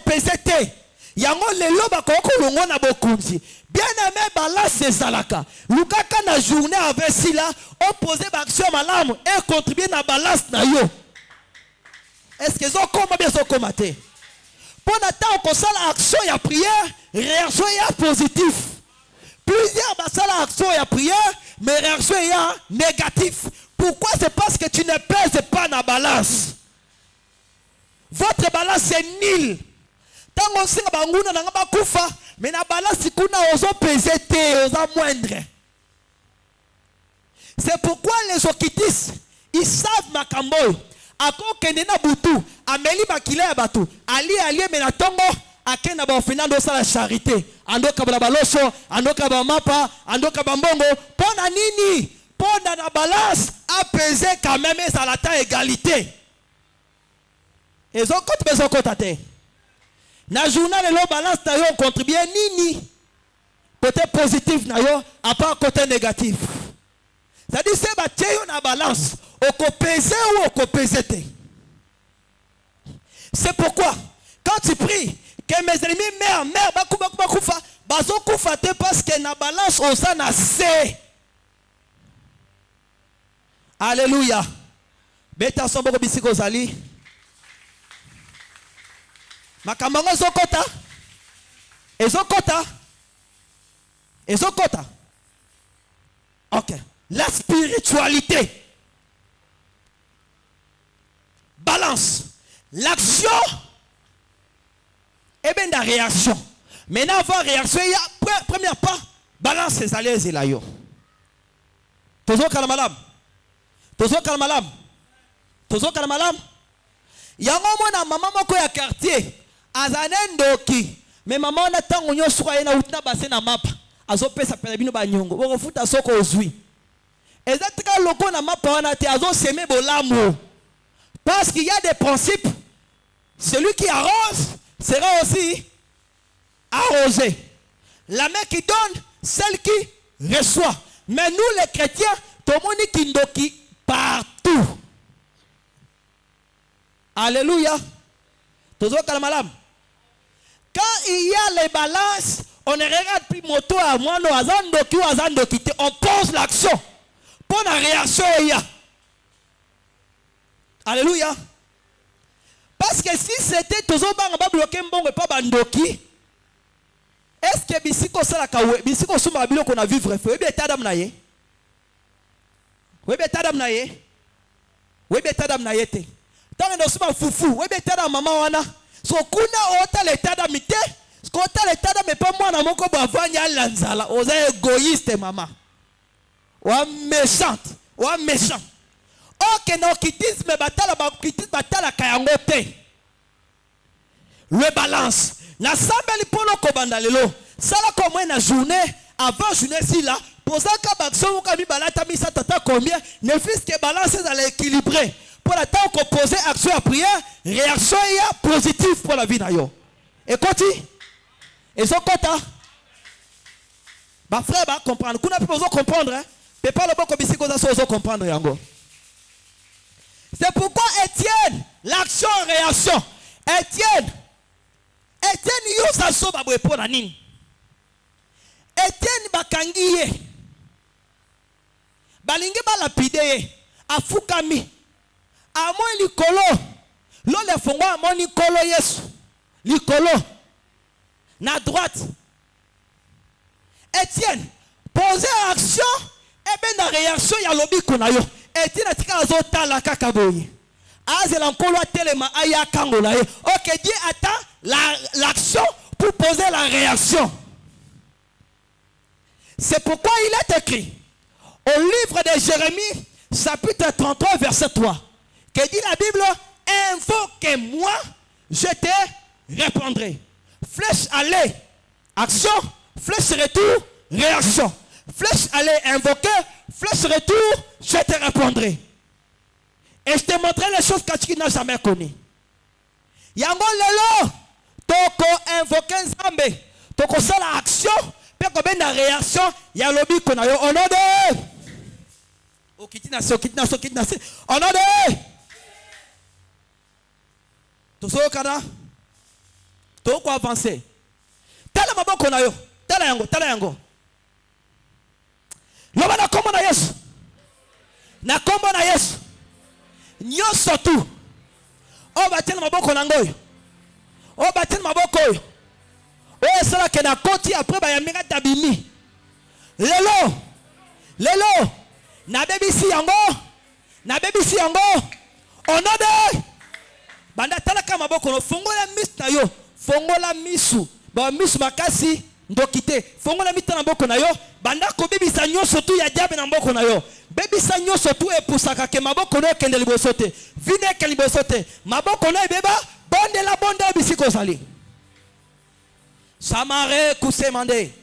S1: pesé te. Yango lelo bakoko longo na bokunzi bien aimé balance ezalaka lukaka na journée avec sila opposer action malamu et contribuer na balance na yo. Est-ce que zo koma bien zo koma te pour n'attendre qu'on sala action ya prière réaction ya positif plusieurs basala action ya prière mais réaction ya négatif. Pourquoi? C'est parce que tu ne pèses pas na balance. Votre balance est nulle. Tango singa banguna na ngaba kufa mais na balance kuna ozo peser te ozo moindre. C'est pourquoi les okitis ils savent makambo ako kende na butu ameli bakile ya batu ali mena tongo akenda ba finando sa la charité andoka ba balosho andoka ba mapa andoka ba mbongo pona nini pona na balance a peser quand même ça la ta égalité ezo kote bezo kotate. Na journal le balance na yo contribuer nini côté positif na yo à part côté négatif. Ça dit c'est ba tieyo na balance oko peser ou oko peser te. C'est pourquoi quand tu pries que mes ennemis meurent bakufa bazo kufa te parce que na balance oza na C. Alléluia. Beta somboko bisiko zali. Makambango ezokota. Ok. La spiritualité. Balance. L'action. Et bien la réaction. Maintenant avant réaction, il y a première pas. Balance ses allées et la yo. Tozo kalamalam. Yango mona mama moko ya quartier. Azanendoki mais maman na tango nyoswa yena utna base na mapa azopesa pela bino banyongo bokofuta soko ozwi ezatika loko na mapa wana te azo semer bolamu parce qu'il y a des principes. Celui qui arrose sera aussi arrosé. La main qui donne, celle qui reçoit. Mais nous les chrétiens tomoni kindoki partout. Alléluia. Tozo kalamalam. Quand il y a les balances, on ne regarde plus moto à moi, no azandoki ou azandoki. On pose l'action. Pour la réaction, il y a. Alléluia. Parce que si c'était toujours bloqué mbongo et pas bandoki, est-ce que bisiko sala kawe, bisiko suma bilo qu'on a vivre feu, bien tadam naye. Oui, bien tadam naye. Oui, bien tadam naye te. Tant que nous sommes foufou, oui, bien tadam maman wana. So kuna ota l'état d'amité, so ota l'état d'amité pas moi na moko bavanya lanzala, oza égoïste maman. Wa méchante, wa méchant. Ok no kitisme batala kayango te. Le balance. Na sambeli polo kobanda lelo. Sala comme na journée, avant journée si là, posaka bakso ka mi balata mi satata combien, ne fils que balance dans l'équilibré. Pour la temps qu'on pose action à prière, réaction est positive pour la vie na yo. Et quand et son quota. Ba frère ba comprendre. Kuna pe ozo comprendre hein. Pe pas le boko bisiko za ozo comprendre yango. C'est pourquoi Étienne, l'action réaction. Étienne yo sa so ba boye pona nini. Étienne bakangiye. Balingi ba lapide ye. Afukami. Amon likolo. Lo le fongo amon likolo Yesu. Likolo. Na droite. Étienne, poser action et bien la réaction ya lobi konayo. Étienne atika azota la kakaboyi. Azela nkolo telema aya kangola ye. OK, Dieu attend l'action pour poser la réaction. C'est pourquoi il est écrit au livre de Jérémie, chapitre 33, verset 3, que dit la Bible, invoque-moi, je te répondrai. Flèche aller, action, flèche retour, réaction. Flèche aller, invoquer, flèche retour, je te répondrai. Et je te montrerai les choses que tu n'as jamais connues. Yango lelo, toko invoquer Nzambe, toko sala action, pe ko ben na réaction, ya lobi konayo onode. O kitinasi, onode. Toso kana, toko avancer. Tala maboko nayo, tala yango. Loba na kombo na Yesu. Na kombo na Yesu. Nyoso tu. O batela maboko na ngoyo. O batela maboko oyo. O esala ke na koti après ba yaminga tabimi. Lelo. Na bebisi yango. Onode. Banda tala ka maboko no fongola misu na yo. Fongola misu. Ba misu makasi ndokite. Fongola mitana maboko na yo. Banda ko bebisa nyoso tu ya diable na maboko na yo. Bebisa nyoso tu epusaka ke maboko no kende liboso te. Vine ke liboso te. Maboko no ebeba bonde bisiko sali. Samare kusemande.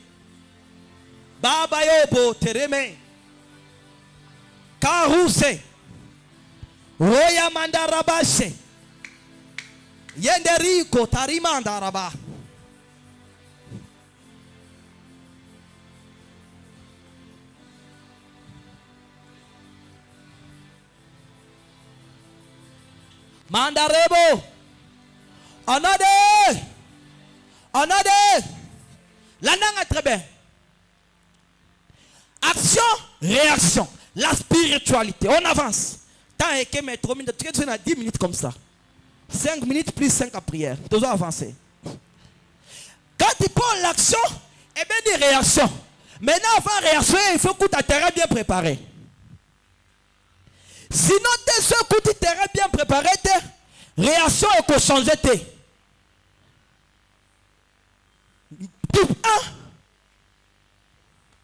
S1: Baba yobo tereme. Karuse. Roya mandarabashe. Yenderiko tarimandaraba. Mandarebo. Onode. L'ananga très bien. Action, réaction. La spiritualité. On avance. Tant et que mes 3 minutes, tu as 10 minutes comme ça. 5 minutes plus 5 à prière. Tu dois avancer. Quand tu prends l'action, et bien des réactions. Maintenant, avant réaction, il faut que tu terrain bien préparé. Sinon, tes seuls coups de terrain bien préparé, tes réactions et changer tes.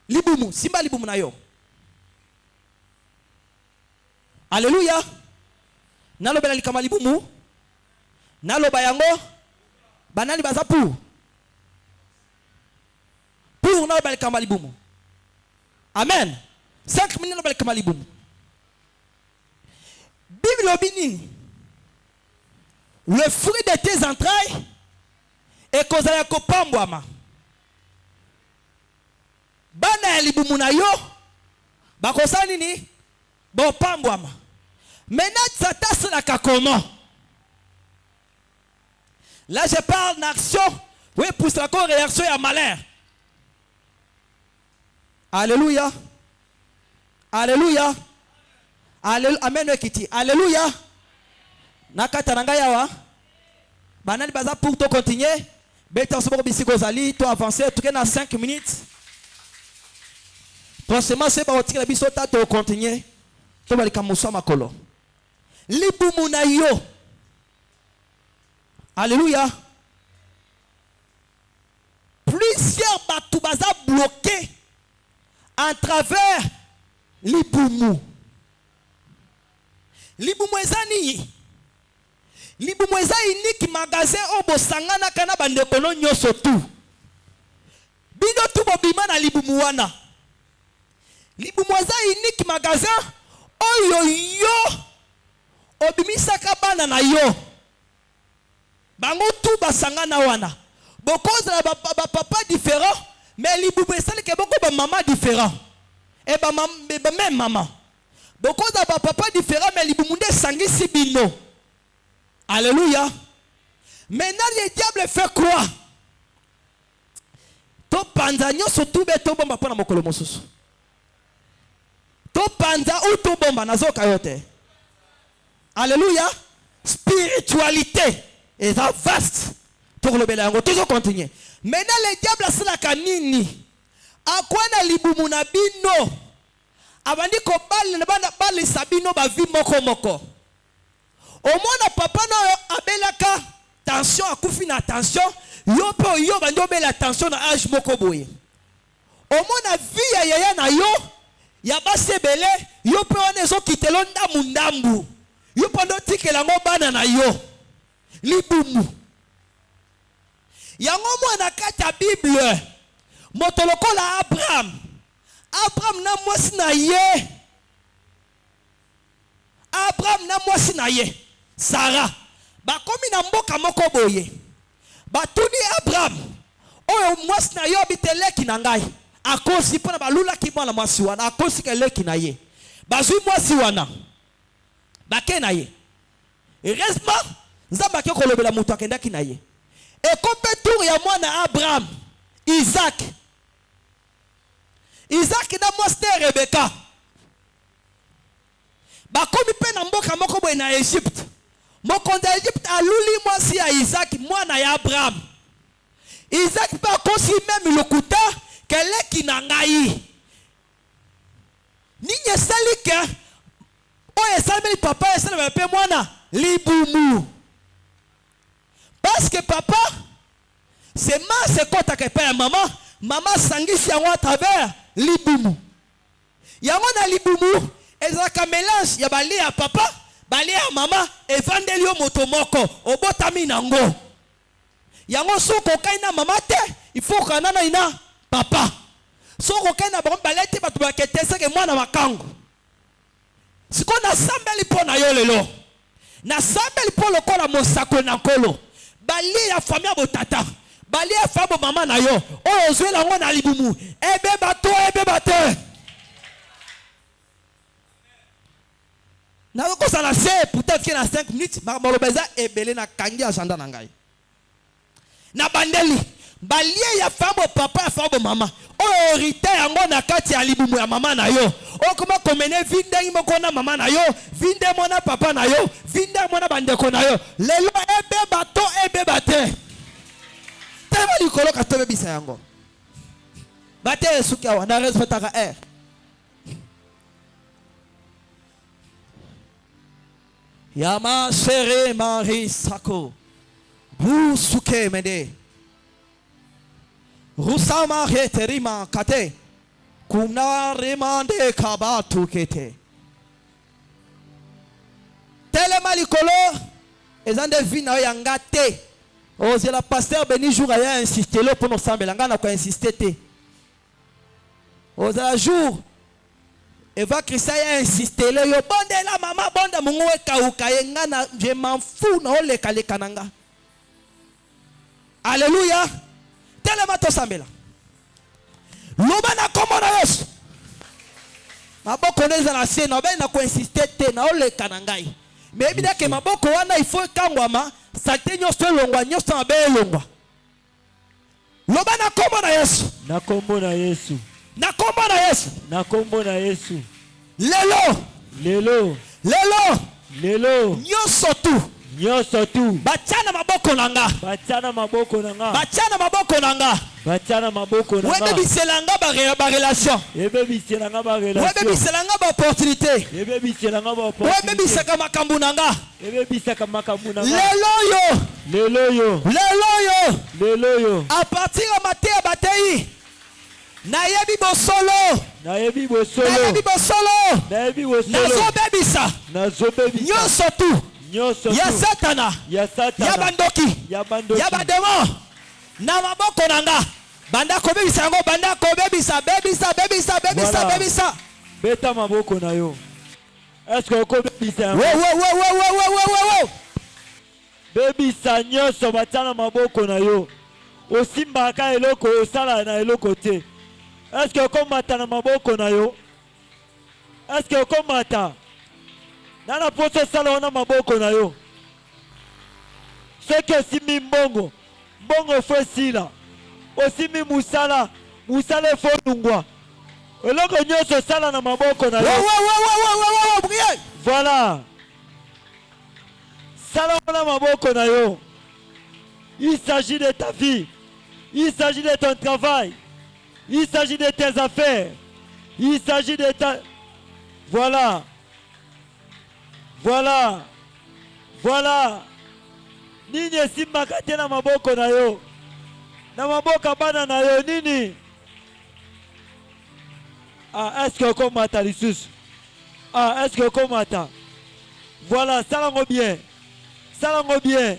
S1: Libumu, simba libumu na yo. Alléluia. Nalo bela likama libumu. Nalo bayango. Banali baza pour. Pour nalo bela likama libumu. Amen. 5 minutes nalo bela likama libumu. Bible obinini. Le fruit de tes entrailles est kozala kopambwama. Bana ya libumu na yo bakosa nini bopambwama. Maintenant ça salaka comment? Là je parle d'action. Oui, pour la réaction à malheur. Alléluia. Alléluia. Amen kiti. Alléluia. Nakata nanga yawa. Banani baza pour to continuer. Beta soboko bisiko zali to avancer tout dans 5 minutes. Prochainement c'est pas retirer biso ta to continuer. To balika muso makolo. Libumu na yo. Alléluia. Plusieurs batou baza bloqués en travers libumu. Libumu ezani. Libumu eza unique magasin obo sangana kana bandeko no nyoso tu. Bino tu bobima na libumu wana. Libumu eza unique magasin oyo yo obimisaka bana na yo. Bango tu basangana wana. Bokoza na papa différent Mais libumu esali ke beaucoup ba maman différent. Et ba même maman. Beaucoup de papa différent mais libumu nde sangisi bino. Alléluia. Maintenant le diable fait quoi? To panza nyoso tube to bomba pona mokolo mosusu. To panza ou to bomba nazoka yote. Alléluia. Spiritualité est vaste. Pour le belango toujours continuer. Maintenant le diable asala kanini. Akwana libumu na bino. Abandi ko bali sabino ba vi moko moko. Omona papa no abelaka tension akufi na tension. Yo pe yo bandi obela tension na âge moko boye. Omona vie ya yaya na yo ya basebele yo pe wana ezo kitelo ndamu ndambu. Yo pando tikela ngo bana na yo. Libumu. Yango mwana kati ya Bible. Motolokola Abraham. Abraham na mwasi na ye. Abraham na mwasi na ye. Sarah. Bakomi na mboka moko boye. Batuni Abraham. Oyo mwasi na yo biteleki na ngai. Akosi pona balula ki mwana mwasi wana. Akosi keleki na ye. Bazui mwasi wana. Bake na ye. Heureusement, nzamba ke kolobela mutu akendaki na ye. Et comme tour ya mwana Abraham, Isaac. Isaac na mwasi Rebecca. Bakomi pe na mboka moko boye na Egypte. Mokonzi ya Egypte aluli mwasi ya Isaac mwana ya Abraham. Isaac pe akosi même lokuta keleki na ngai. Ninye salike oye salmeli papa esalmeli pe mwana libumu. Parce que papa, c'est ma sekota que père maman, maman sangisi yango à travers libumu. Yango na libumu, ezaka mélange ya bali ya papa, bali ya maman, evandeli yo moto moko, obotami nango. Yango soko kaina maman te, il faut kanana ina papa. Soko kaina bon balete batu baketesa ke mwana makango. Siko na sambeli po na yo lelo. Na sambeli po lokola mosako na kolo. Bali ya famille botata. Bali ya fabo mama na yo. Oyo zwe la ngo na libumu. Ebe bato ebe bate. Na ko sala se peut-être que na 5 minutes malobeza ebele na kangi agenda na ngai. Na bandeli. Bali ya fabo papa ya fabo mama. Oyo rite yango na kati ya libumu ya mama na yo. O comment komene vinde moko na mama na yo, vinde mona papa na yo, vinde mona bandeko na yo. Lelo ebe bato ebe bate. Tellement likolo ka tobe bisa yango. Bate suki awa na respectaka Yama sere mari sako. Bu suke mede. Rusama heterima kate. Kuna remande kabatu kete. Tellement likolo ezande vina yangate. Oh c'est la pasteur Béni jour a insisté là pour nous sembler ngana ko insister te. Oh c'est la jour Eva Christa a insisté là yo bonde la maman bonde mungu kauka ngana je m'en fous na ole kale kananga. Alléluia. Tellement to sembela. Lobana komo na Yesu. Maboko neza na se na bena ko insister te na ole kanangai. Mais bida ke maboko wana il faut kangwama sakte nyoso longwa nyoso na be longwa. Lobana komo na Yesu.
S3: Na kombo na Yesu.
S1: Na kombo na Yesu.
S3: Na kombo na Yesu.
S1: Lelo.
S3: Lelo.
S1: Lelo.
S3: Lelo.
S1: Nyoso tu.
S3: Nyoso tu.
S1: Bachana maboko nanga.
S3: Bachana maboko nanga.
S1: Bachana maboko nanga.
S3: Bachana maboko nanga.
S1: Webe biselanga ba relation.
S3: Ebe biselanga ba relation.
S1: Webe biselanga ba opportunité.
S3: Ebe biselanga ba opportunité.
S1: Webe bisaka makambu nanga.
S3: Ebe bisaka makambu nanga.
S1: Lelo yo.
S3: Lelo yo.
S1: Lelo yo.
S3: Lelo yo.
S1: À partir de matin à batei. Nayebi bosolo.
S3: Nayebi bosolo.
S1: Nayebi bosolo.
S3: Nayebi bosolo.
S1: Nazo bebisa.
S3: Nazo bebisa.
S1: Nyoso tu.
S3: Nyoso tu.
S1: Ya satana.
S3: Ya satana.
S1: Ya bandoki.
S3: Ya bandoki.
S1: Ya bademo. Na maboko nanga. Banda ko bebisa yango banda ko bebisa bebisa bebisa bebisa
S3: Voilà.
S1: bebisa.
S3: Beta maboko na yo. Est-ce que ko bebisa yango?
S1: Wo.
S3: Bebisa nyonso batiana maboko na yo. osimbaka eloko osala na eloko te. Est-ce que okomata na maboko na yo? Est-ce que okomata nana poso sala wana maboko na yo? Soki osimi mbongo, mbongo efo esila. Osimi musala, musala efo lungwa. Eloko nyonso sala na maboko na yo. Voilà. Sala wana maboko na yo. Il s'agit de ta vie. Il s'agit de ton travail. Il s'agit de tes affaires. Il s'agit de ta... Voilà. Voilà. Voilà. Nini esimbaka te na maboko na yo. Na maboko bana na yo nini? Ah, est-ce que okomata lisusu? Ah, est-ce que okomata? Voilà, salango bien. Salango bien.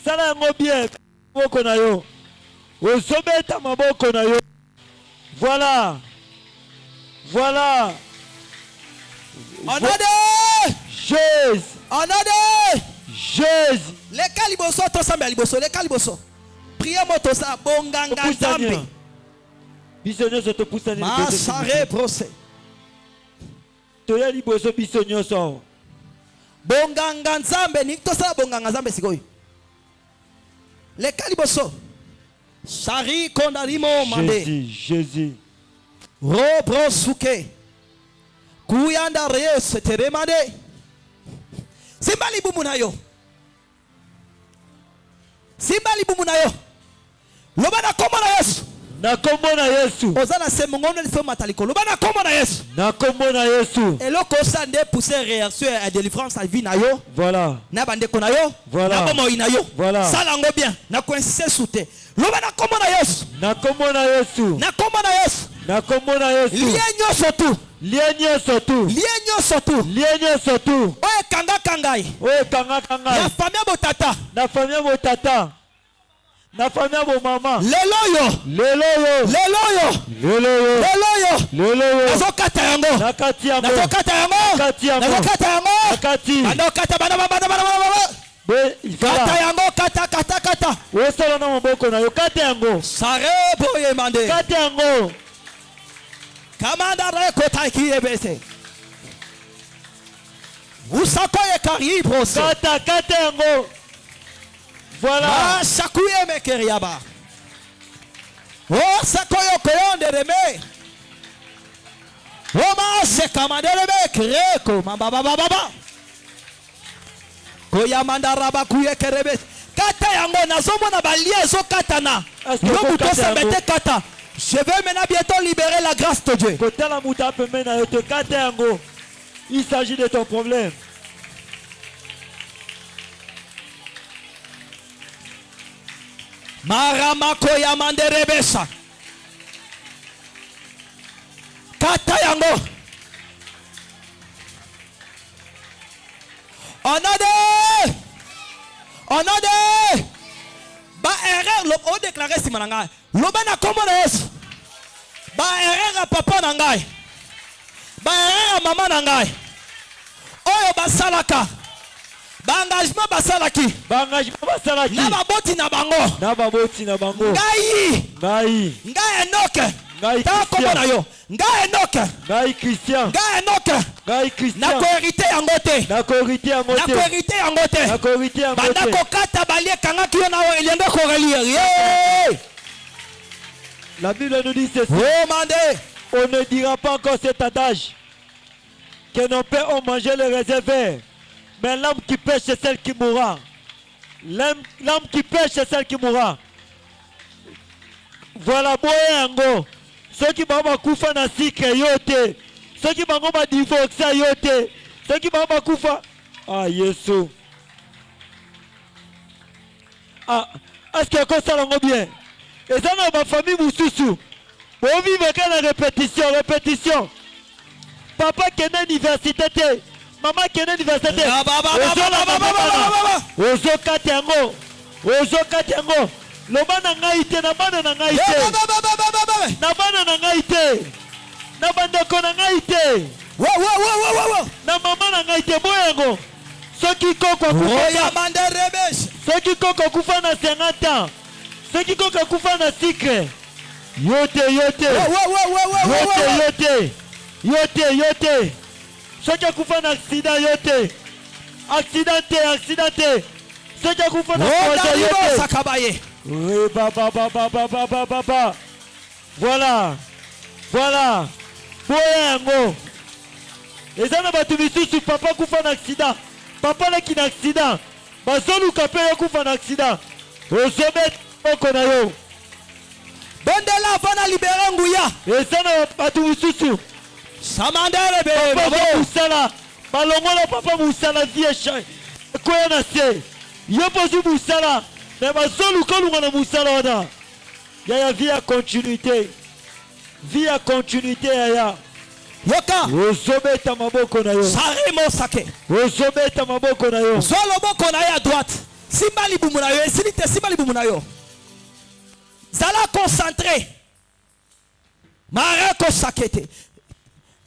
S3: Salango bien. Maboko na yo. Osobeta maboko na yo. Voilà. Voilà.
S1: Another.
S3: Jésus.
S1: Another.
S3: Jésus.
S1: Les caliboso, to sambe aliboso, les caliboso. Priez moto sa bonganga nzambe.
S3: Biso nyonso topusani liboso.
S1: Masare procès.
S3: Toya liboso biso nyonso.
S1: Bonganga nzambe ni to sa bonganga nzambe sikoyo. Les caliboso. Sari kondarimo mande.
S3: Jésus.
S1: Robro suke. Kuyanda reye setere mande. Simbali bumu na yo. Simbali bumu na yo. Loba na kombo na Yesu.
S3: Na kombo na Yesu.
S1: Ozana se mongono lifo mataliko. Loba na kombo na Yesu.
S3: Na kombo na Yesu.
S1: Eloko sande pousser réaction à délivrance à vie na yo.
S3: Voilà.
S1: Na bande ko na yo.
S3: Voilà.
S1: Na kombo ina yo.
S3: Voilà.
S1: Salango bien. Na coincer soute. Loba na kombo na Yesu.
S3: Na kombo na Yesu.
S1: Na kombo na Yesu.
S3: Na kombo na Yesu.
S1: Lienyo sotu.
S3: Lienyo sotu.
S1: Lienyo sotu.
S3: Lienyo sotu.
S1: Oye kanga kangai.
S3: Oye kanga kangai.
S1: Na famille botata.
S3: Na famille botata. Na famille bo mama.
S1: Lelo yo.
S3: Lelo yo.
S1: Lelo yo.
S3: Lelo yo.
S1: Lelo yo.
S3: Lelo yo.
S1: Nazokata yango.
S3: Nakati yango.
S1: Nazokata yango.
S3: Nakati yango.
S1: Nazokata yango.
S3: Nakati.
S1: Nazokata bana. Kata yango kata.
S3: Osala na maboko na yo kata yango.
S1: Sare boye mande.
S3: Kata yango.
S1: Kamanda reko taiki ebese. Usakoye kari brose.
S3: Kata yango. Voilà.
S1: Ma shakuye mekeriaba. Oh sakoyo koyonde reme. Oh ma se kamande reme kreko mababa. Koya mandaraba kuye kerebe. Kata yango nazomona balie zo katana. Lobu to sabete kata. Je vais maintenant bientôt libérer la grâce de Dieu.
S3: Kotala muta pe mena yo te kata yango. Il s'agit de ton problème.
S1: Marama koya manderebesa. Kata yango. Onade. Ba erreur lo o déclarer si mananga. Loba na kombo na Yesu. Ba erreur papa na ngai. Ba erreur mama na ngai. Oyo basalaka. Ba engagement basalaki.
S3: Ba engagement basalaki.
S1: Na baboti na bango.
S3: Na baboti na bango.
S1: Ngai Enoke.
S3: Ngai
S1: ta kombo na yo. Ngai Enoke.
S3: Ngai Christian.
S1: Ngai Enoke.
S3: Ngai Christian.
S1: Na ko hérité yango te.
S3: Na ko hérité yango te.
S1: Na ko hérité yango te.
S3: Na ko hérité yango te.
S1: Banda ko kata balie kanga kiyo na o elienda ko relire.
S3: La Bible nous dit ceci.
S1: Oh mandé.
S3: On ne dira pas encore cet adage que nos pères ont mangé le réservoir. Mais l'âme qui pêche, c'est celle qui mourra. L'âme qui pêche, c'est celle qui mourra. Voilà, boyango. Ceux qui vont koufa na sikre yote. Ceux qui vont divorcer yote. Ceux qui vont koufa. Ah, Yesu. Ah, est-ce qu'il y a comme ça l'ango bien? Et ça, dans ma famille, Moussoussou. On vit avec la répétition. Papa qui est à l'université. Maman qui est à l'université. Ozo katengo. Loba na ngai te, na bana na ngai te. Na bana na ngai te. Na bandeko na ngai te. Na mama na ngai te boyengo. Soki koko kufa na 50 ans. Ce qui koka kufa na secret. Yote. Ce qui kufa na accident yote. Accidenté. Ce qui kufa na projet yote. Oui, baba. Voilà. Boyango. Et ça n'a pas tout sur papa kufa un accident. Papa là qui a un accident. Bazolu kapé kufa un accident. Ozomet konayo.
S1: Bondela vana libérer nguya.
S3: Et ça n'a pas tout sur.
S1: Samandere
S3: Papa
S1: be.
S3: Moussala. Balongola papa Moussala vie. Quoi na se. Yopozu Moussala. Mais bazolu kolunga Moussala wana. Yaya vie à continuité. Vie à continuité yaya.
S1: Yoka.
S3: Ozobeta maboko na yo.
S1: Sarimo sake.
S3: Ozobeta maboko na yo.
S1: Zolo boko na yo à droite. Simba libumu na yo. Esilite simba libumu na yo. Zala concentré. Mareko sakete.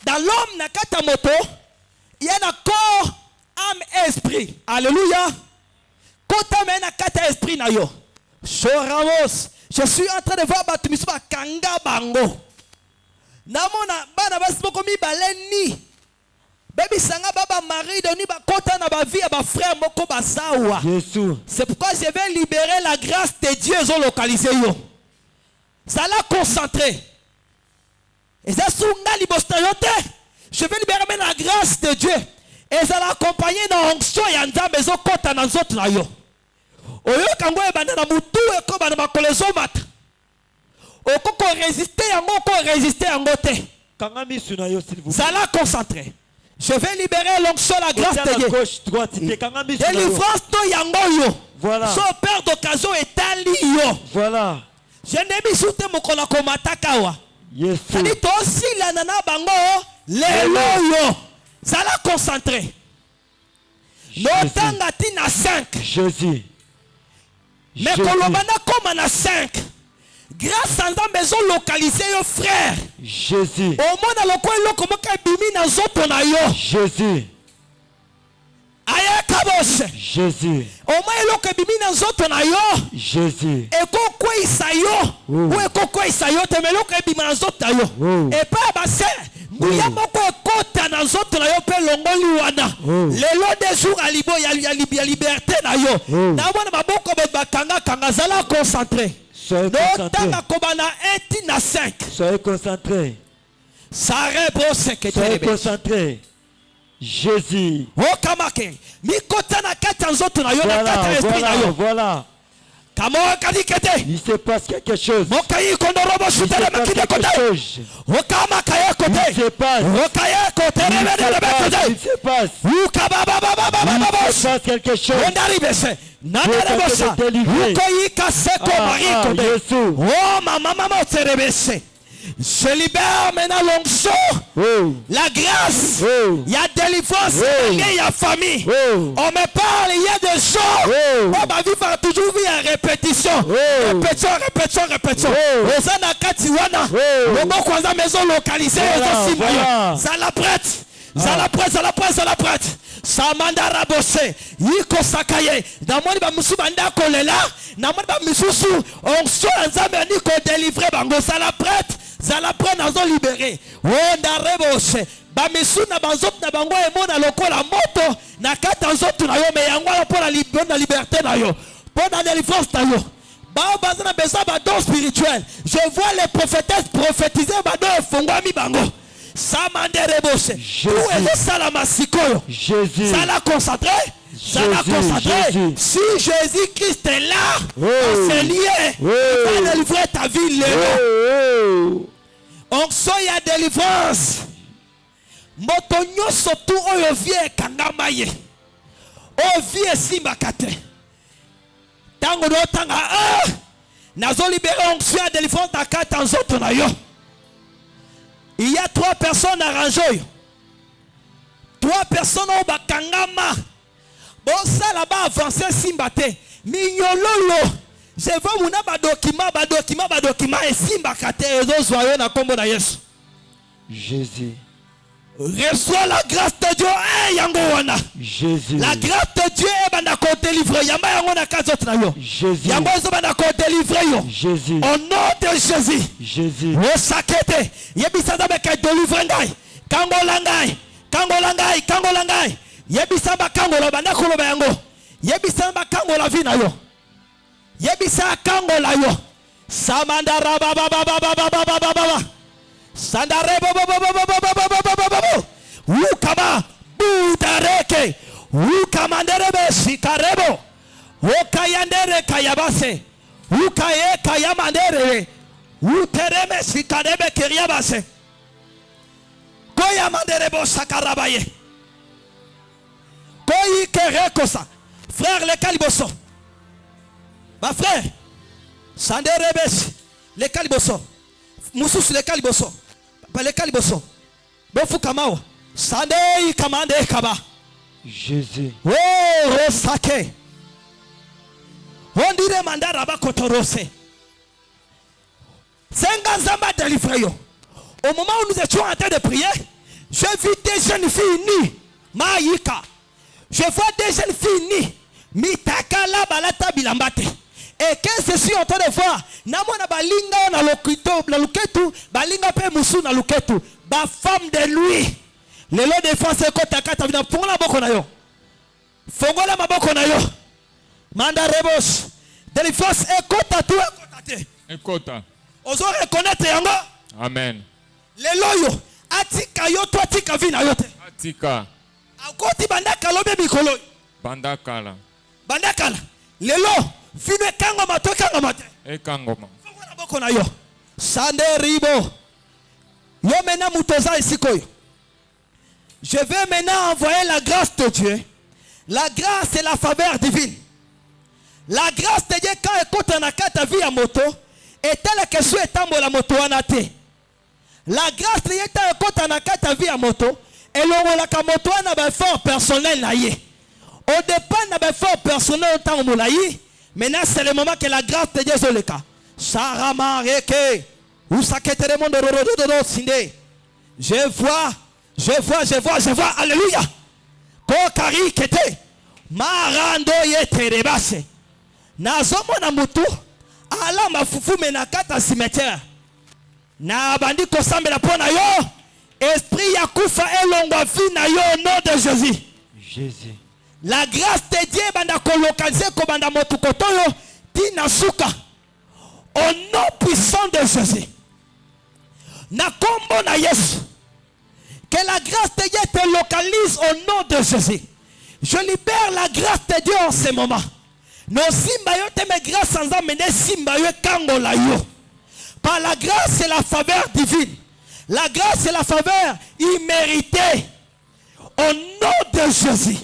S1: Dans l'homme na kata moto, il y a un corps, âme et esprit. Alléluia. Kota me na kata esprit na yo. Choramos. Je suis en train de voir Batumisuba Kanga Bango. Namona bana basi moko mibaleni. Baby sanga baba mari doni ba kota na ba vie ba frère moko basawa.
S3: Jésus.
S1: C'est pourquoi je vais libérer la grâce de Dieu ont localisé yo. Ça l'a concentré. Et ça sunga libostayote. Je vais libérer la grâce de Dieu. Et ça l'a accompagné dans l'onction ya nzambe zo kota na nzoto na yo. Oyo kango e bana na mutu e ko bana makolezo mata. Okoko résister yango te.
S3: Kangami suna yo s'il vous plaît.
S1: Ça l'a concentré. Je vais libérer l'onction la grâce de Dieu.
S3: Gauche droite te kangami suna yo.
S1: Délivrance to yango yo.
S3: Voilà.
S1: So père d'occasion etali yo.
S3: Voilà.
S1: Je n'ai mis sous te mokona komata kawa.
S3: Yes.
S1: Sani to sila nana bango lelo yo. Ça l'a concentré. Notanga tina 5.
S3: Jésus.
S1: Mais kolobana comme na 5. Grâce à la maison localisée, yo frère.
S3: Jésus.
S1: Au monde à l'okoe loko moka bimi na zoto na yo.
S3: Jésus.
S1: Aya kabos.
S3: Jésus.
S1: Au moins loko bimi na zoto na yo.
S3: Jésus.
S1: Eko kwa isayo. Ou eko kwa isayo te me loko bimi na zoto na yo. Et pas base. Nguya moko ekota na zoto na yo pe longoli wana. Lelo des jours à libo ya liberté na yo. Na mona maboko bakanga kanga zala concentré.
S3: Soyez concentrés. Soyez concentrés. Soyez concentrés. Jésus. Voilà. Il se passe quelque chose. Il se passe quelque chose. Il se passe quelque chose.
S1: Oh maman je libère maintenant l'onction, la grâce, il y a délivrance, il y a famille. On me parle, il y a des choses. On va vivre toujours en répétition. Répétition. Osana Katiwana, le bon kwanza maison localisée, ça la prête. Samanda rabose yiko sakaye damoni ba musu banda kolela namoni ba misusu onction nzambe ni ko délivrer bango ça la prête nazo libérer onda rebose ba misu na banzop na bango emona lokola moto na kata nzoto na yo me yango pour la liberté na yo pour la délivrance na yo ba bazana besoin ba don spirituel je vois les prophétesses prophétiser ba do fongwami bango. Jésus. Ça l'a concentré. Si Jésus-Christ est là, c'est lié. Il va délivrer ta vie. On soy à délivrance. Motonyo sotu oyo vie kangamaye. O vie simbakate. Tango do tanga nazo libéré on soy à délivrance ta carte en zoto na yo. Il y a 3 personnes arrangées. 3 personnes au bakangama. Bon ça là-bas avancé simbate. Mignololo. Je veux mon document et simbakate et dos voyons na kombo na Yesu.
S3: Jésus.
S1: Reçois la grâce de Dieu. Yangowana.
S3: Jésus.
S1: La grâce de Dieu est bana ko délivrer. Yamba yangona kazot na yo.
S3: Jésus.
S1: Yango zo bana ko délivrer yo.
S3: Jésus.
S1: Au nom de Jésus.
S3: Jésus.
S1: O sakete. Yebisa da ka délivrer ngai. Kangola ngai. Kangola ngai. Kangola ngai. Yebisa ba kangola bana ko lo yango. Yebisa ba kangola vi na yo. Yebisa kangola yo. Samandara ba ba ba ba ba ba ba ba ba. Sandare bo bo bo bo bo bo bo bo bo bo. Ukama budareke. Ukamandere sikarebo. Okayandere kayabase. Ukaye kayamandere. Utereme sikarebe kiriabase. Koyamandere bo sakarabaye. Koyi kerekosa. Frère le caliboso. Ma frère. Sanderebes le caliboso. Mususu le caliboso. Le caliboso. Bofu kamao. Sandei kamande kaba.
S3: Jésus.
S1: Oh, Rosake. On dirait mandara ba kotorose. Senganzamba délivré yo. Au moment où nous étions en train de prier, je vis des jeunes filles nues. Maïka. Je vois des jeunes filles nues. Mitakala balata bilambate. Et qu'est-ce que je suis en train de voir? Namona balinga na lokito, na luketu, balinga pe musu na luketu. Ba femme de lui. Lelo défense kota kata vina fongola boko na yo. Fongola maboko na yo. Manda rebos. Délivrance ekota tu ekota te.
S4: Ekota.
S1: Ozo reconnaître yango.
S4: Amen.
S1: Lelo yo atika yo to atika vina yo te.
S4: Atika.
S1: Akoti bandaka lobe mikolo.
S4: Bandakala.
S1: Bandakala. Lelo fino kango matoka ngamate.
S4: Ekangoma.
S1: Fongola boko na yo. Sande ribo. Yo mena mutoza isikoyo. Je vais maintenant envoyer la grâce de Dieu. La grâce et la faveur divine. La grâce de Dieu quand écoute en akata vie à moto et telle que je est la moto anate. La grâce de Dieu quand écoute en akata vie à moto et l'on la moto na ba fort personnel na ye. Au dépend na ba fort personnel autant moulayi. Maintenant c'est le moment que la grâce de Dieu est le cas. Sarama reke ou sakete monde sinde. Je vois, alléluia. Kokari kete, marando ye terebase. Nazomo na mutu, ala mafufu menakata cimetière. Na bandi kosambe la pona yo, esprit yakufa elongwa vi na yo au nom de Jésus.
S3: Jésus.
S1: La grâce de Dieu banda kolokalize ko banda motu kotoyo, tina suka. Au nom puissant de Jésus. Na kombo na Yesu. Que la grâce de Dieu te localise au nom de Jésus. Je libère la grâce de Dieu en ce moment. Nos simba yo te me grâce sans amener simba yo kango la yo. Par la grâce et la faveur divine. La grâce et la faveur imméritée. Au nom de Jésus.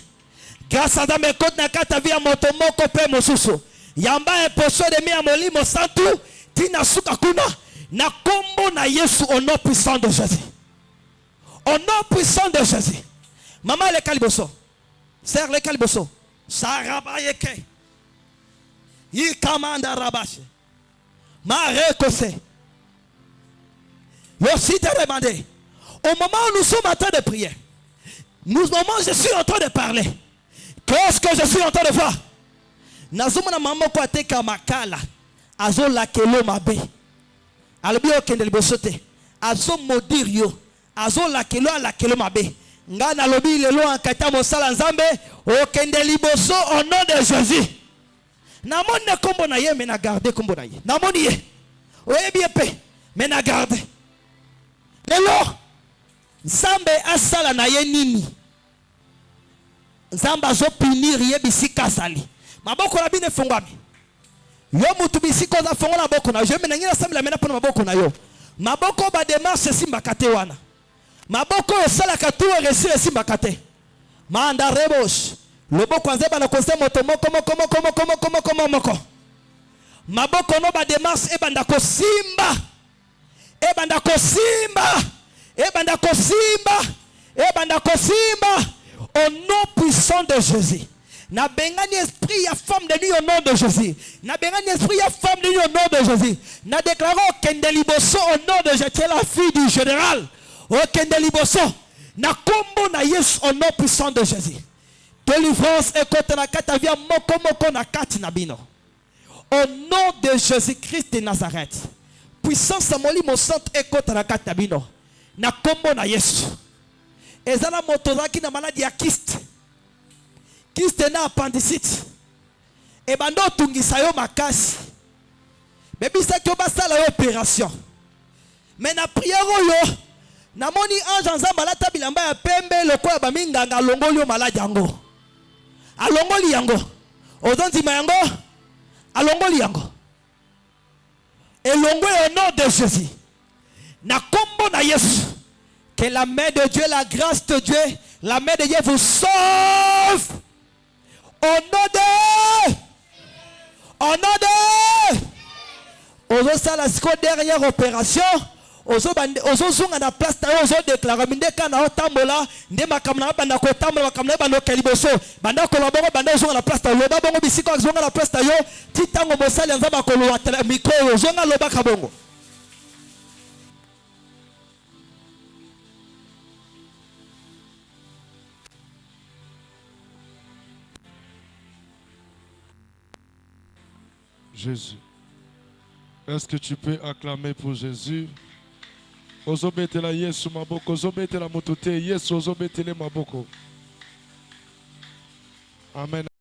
S1: Grâce à Dame Côte Nakata via Motomoko Pe Mosusu. Yamba et poso de mi amoli mo santu. Tina suka kuna. Na kombo na Yesu au nom puissant de Jésus. Au nom puissant de Jésus. Maman le caliboso. Sœur le caliboso. Sarabayeke. Il commande à rabache. Mare kose. Aussi te demander. Au moment où nous sommes en train de prier. Au moment où je suis en train de parler. Qu'est-ce que je suis en train de faire? Nazuma na maman ko ateka makala. Azo la kelo mabe. Albi okende liboso te. Azo modir yo. Azo la kelo mabe. Nga na lobi lelo ankata mosala nzambe okende liboso au nom de Jésus. Namoni na kombo na ye me na garder kombo na ye. Namoni ye. Oye bien pe me na garder. Lelo nzambe asala na ye nini? Nzambe azo punir ye bisika sali. Maboko na bine fongwami. Yo mutu bisiko za fongola boko na yo me na ngina samela mena pona maboko na yo. Maboko ba démarche simba kate wana. Maboko osala katuwa resire simba kate. Manda rebos. Lobo kwanze ba na konse moto moko. Maboko no ba démarche e banda ko simba. E banda ko simba. Au nom puissant de Jésus. Na bengani esprit ya femme de lui au nom de Jésus. Na bengani esprit ya femme de lui au nom de Jésus. Na déclarons Kendeliboso au nom de Jésus. Tu es la fille du général. Oh Kendeliboso. Na kombo na Yesu au nom puissant de Jésus. Délivrance et côté na kati via moko na kati na bino. Au nom de Jésus-Christ de Nazareth. Puissance samoli mo centre et côté na kati na bino. Na kombo na Yesu. Ezala motozaki na maladie ya kyste. Kyste na appendicite. Et bando tungisa yo makasi. Bebisa ki basala yo opération. Mais na prière yo namoni ange nzamba lata bilamba ya pembe lokola baminganga alongoli yo maladi yango. Alongoli yango. Ozondima yango. Alongoli yango. Elongwe au nom de Jésus. Na kombo na Yesu. Que la main de Dieu, la grâce de Dieu, la main de Dieu vous sauve. Au nom de. Au nom de. Ozo sala siko dernière opération. Ozo zunga na place tayo ozo déclarer mindeka na otambola nde makamna banda ko tambola makamna banda ko liboso banda ko labongo banda zunga na place tayo loba bongo bisiko zunga na place tayo titango mosali nzaba ko lo atela micro zunga loba kabongo.
S5: Jésus. Est-ce que tu peux acclamer pour Jésus? Ozobetela Yesu maboko, ozobetela motote Yesu, ozobetele maboko. Amen.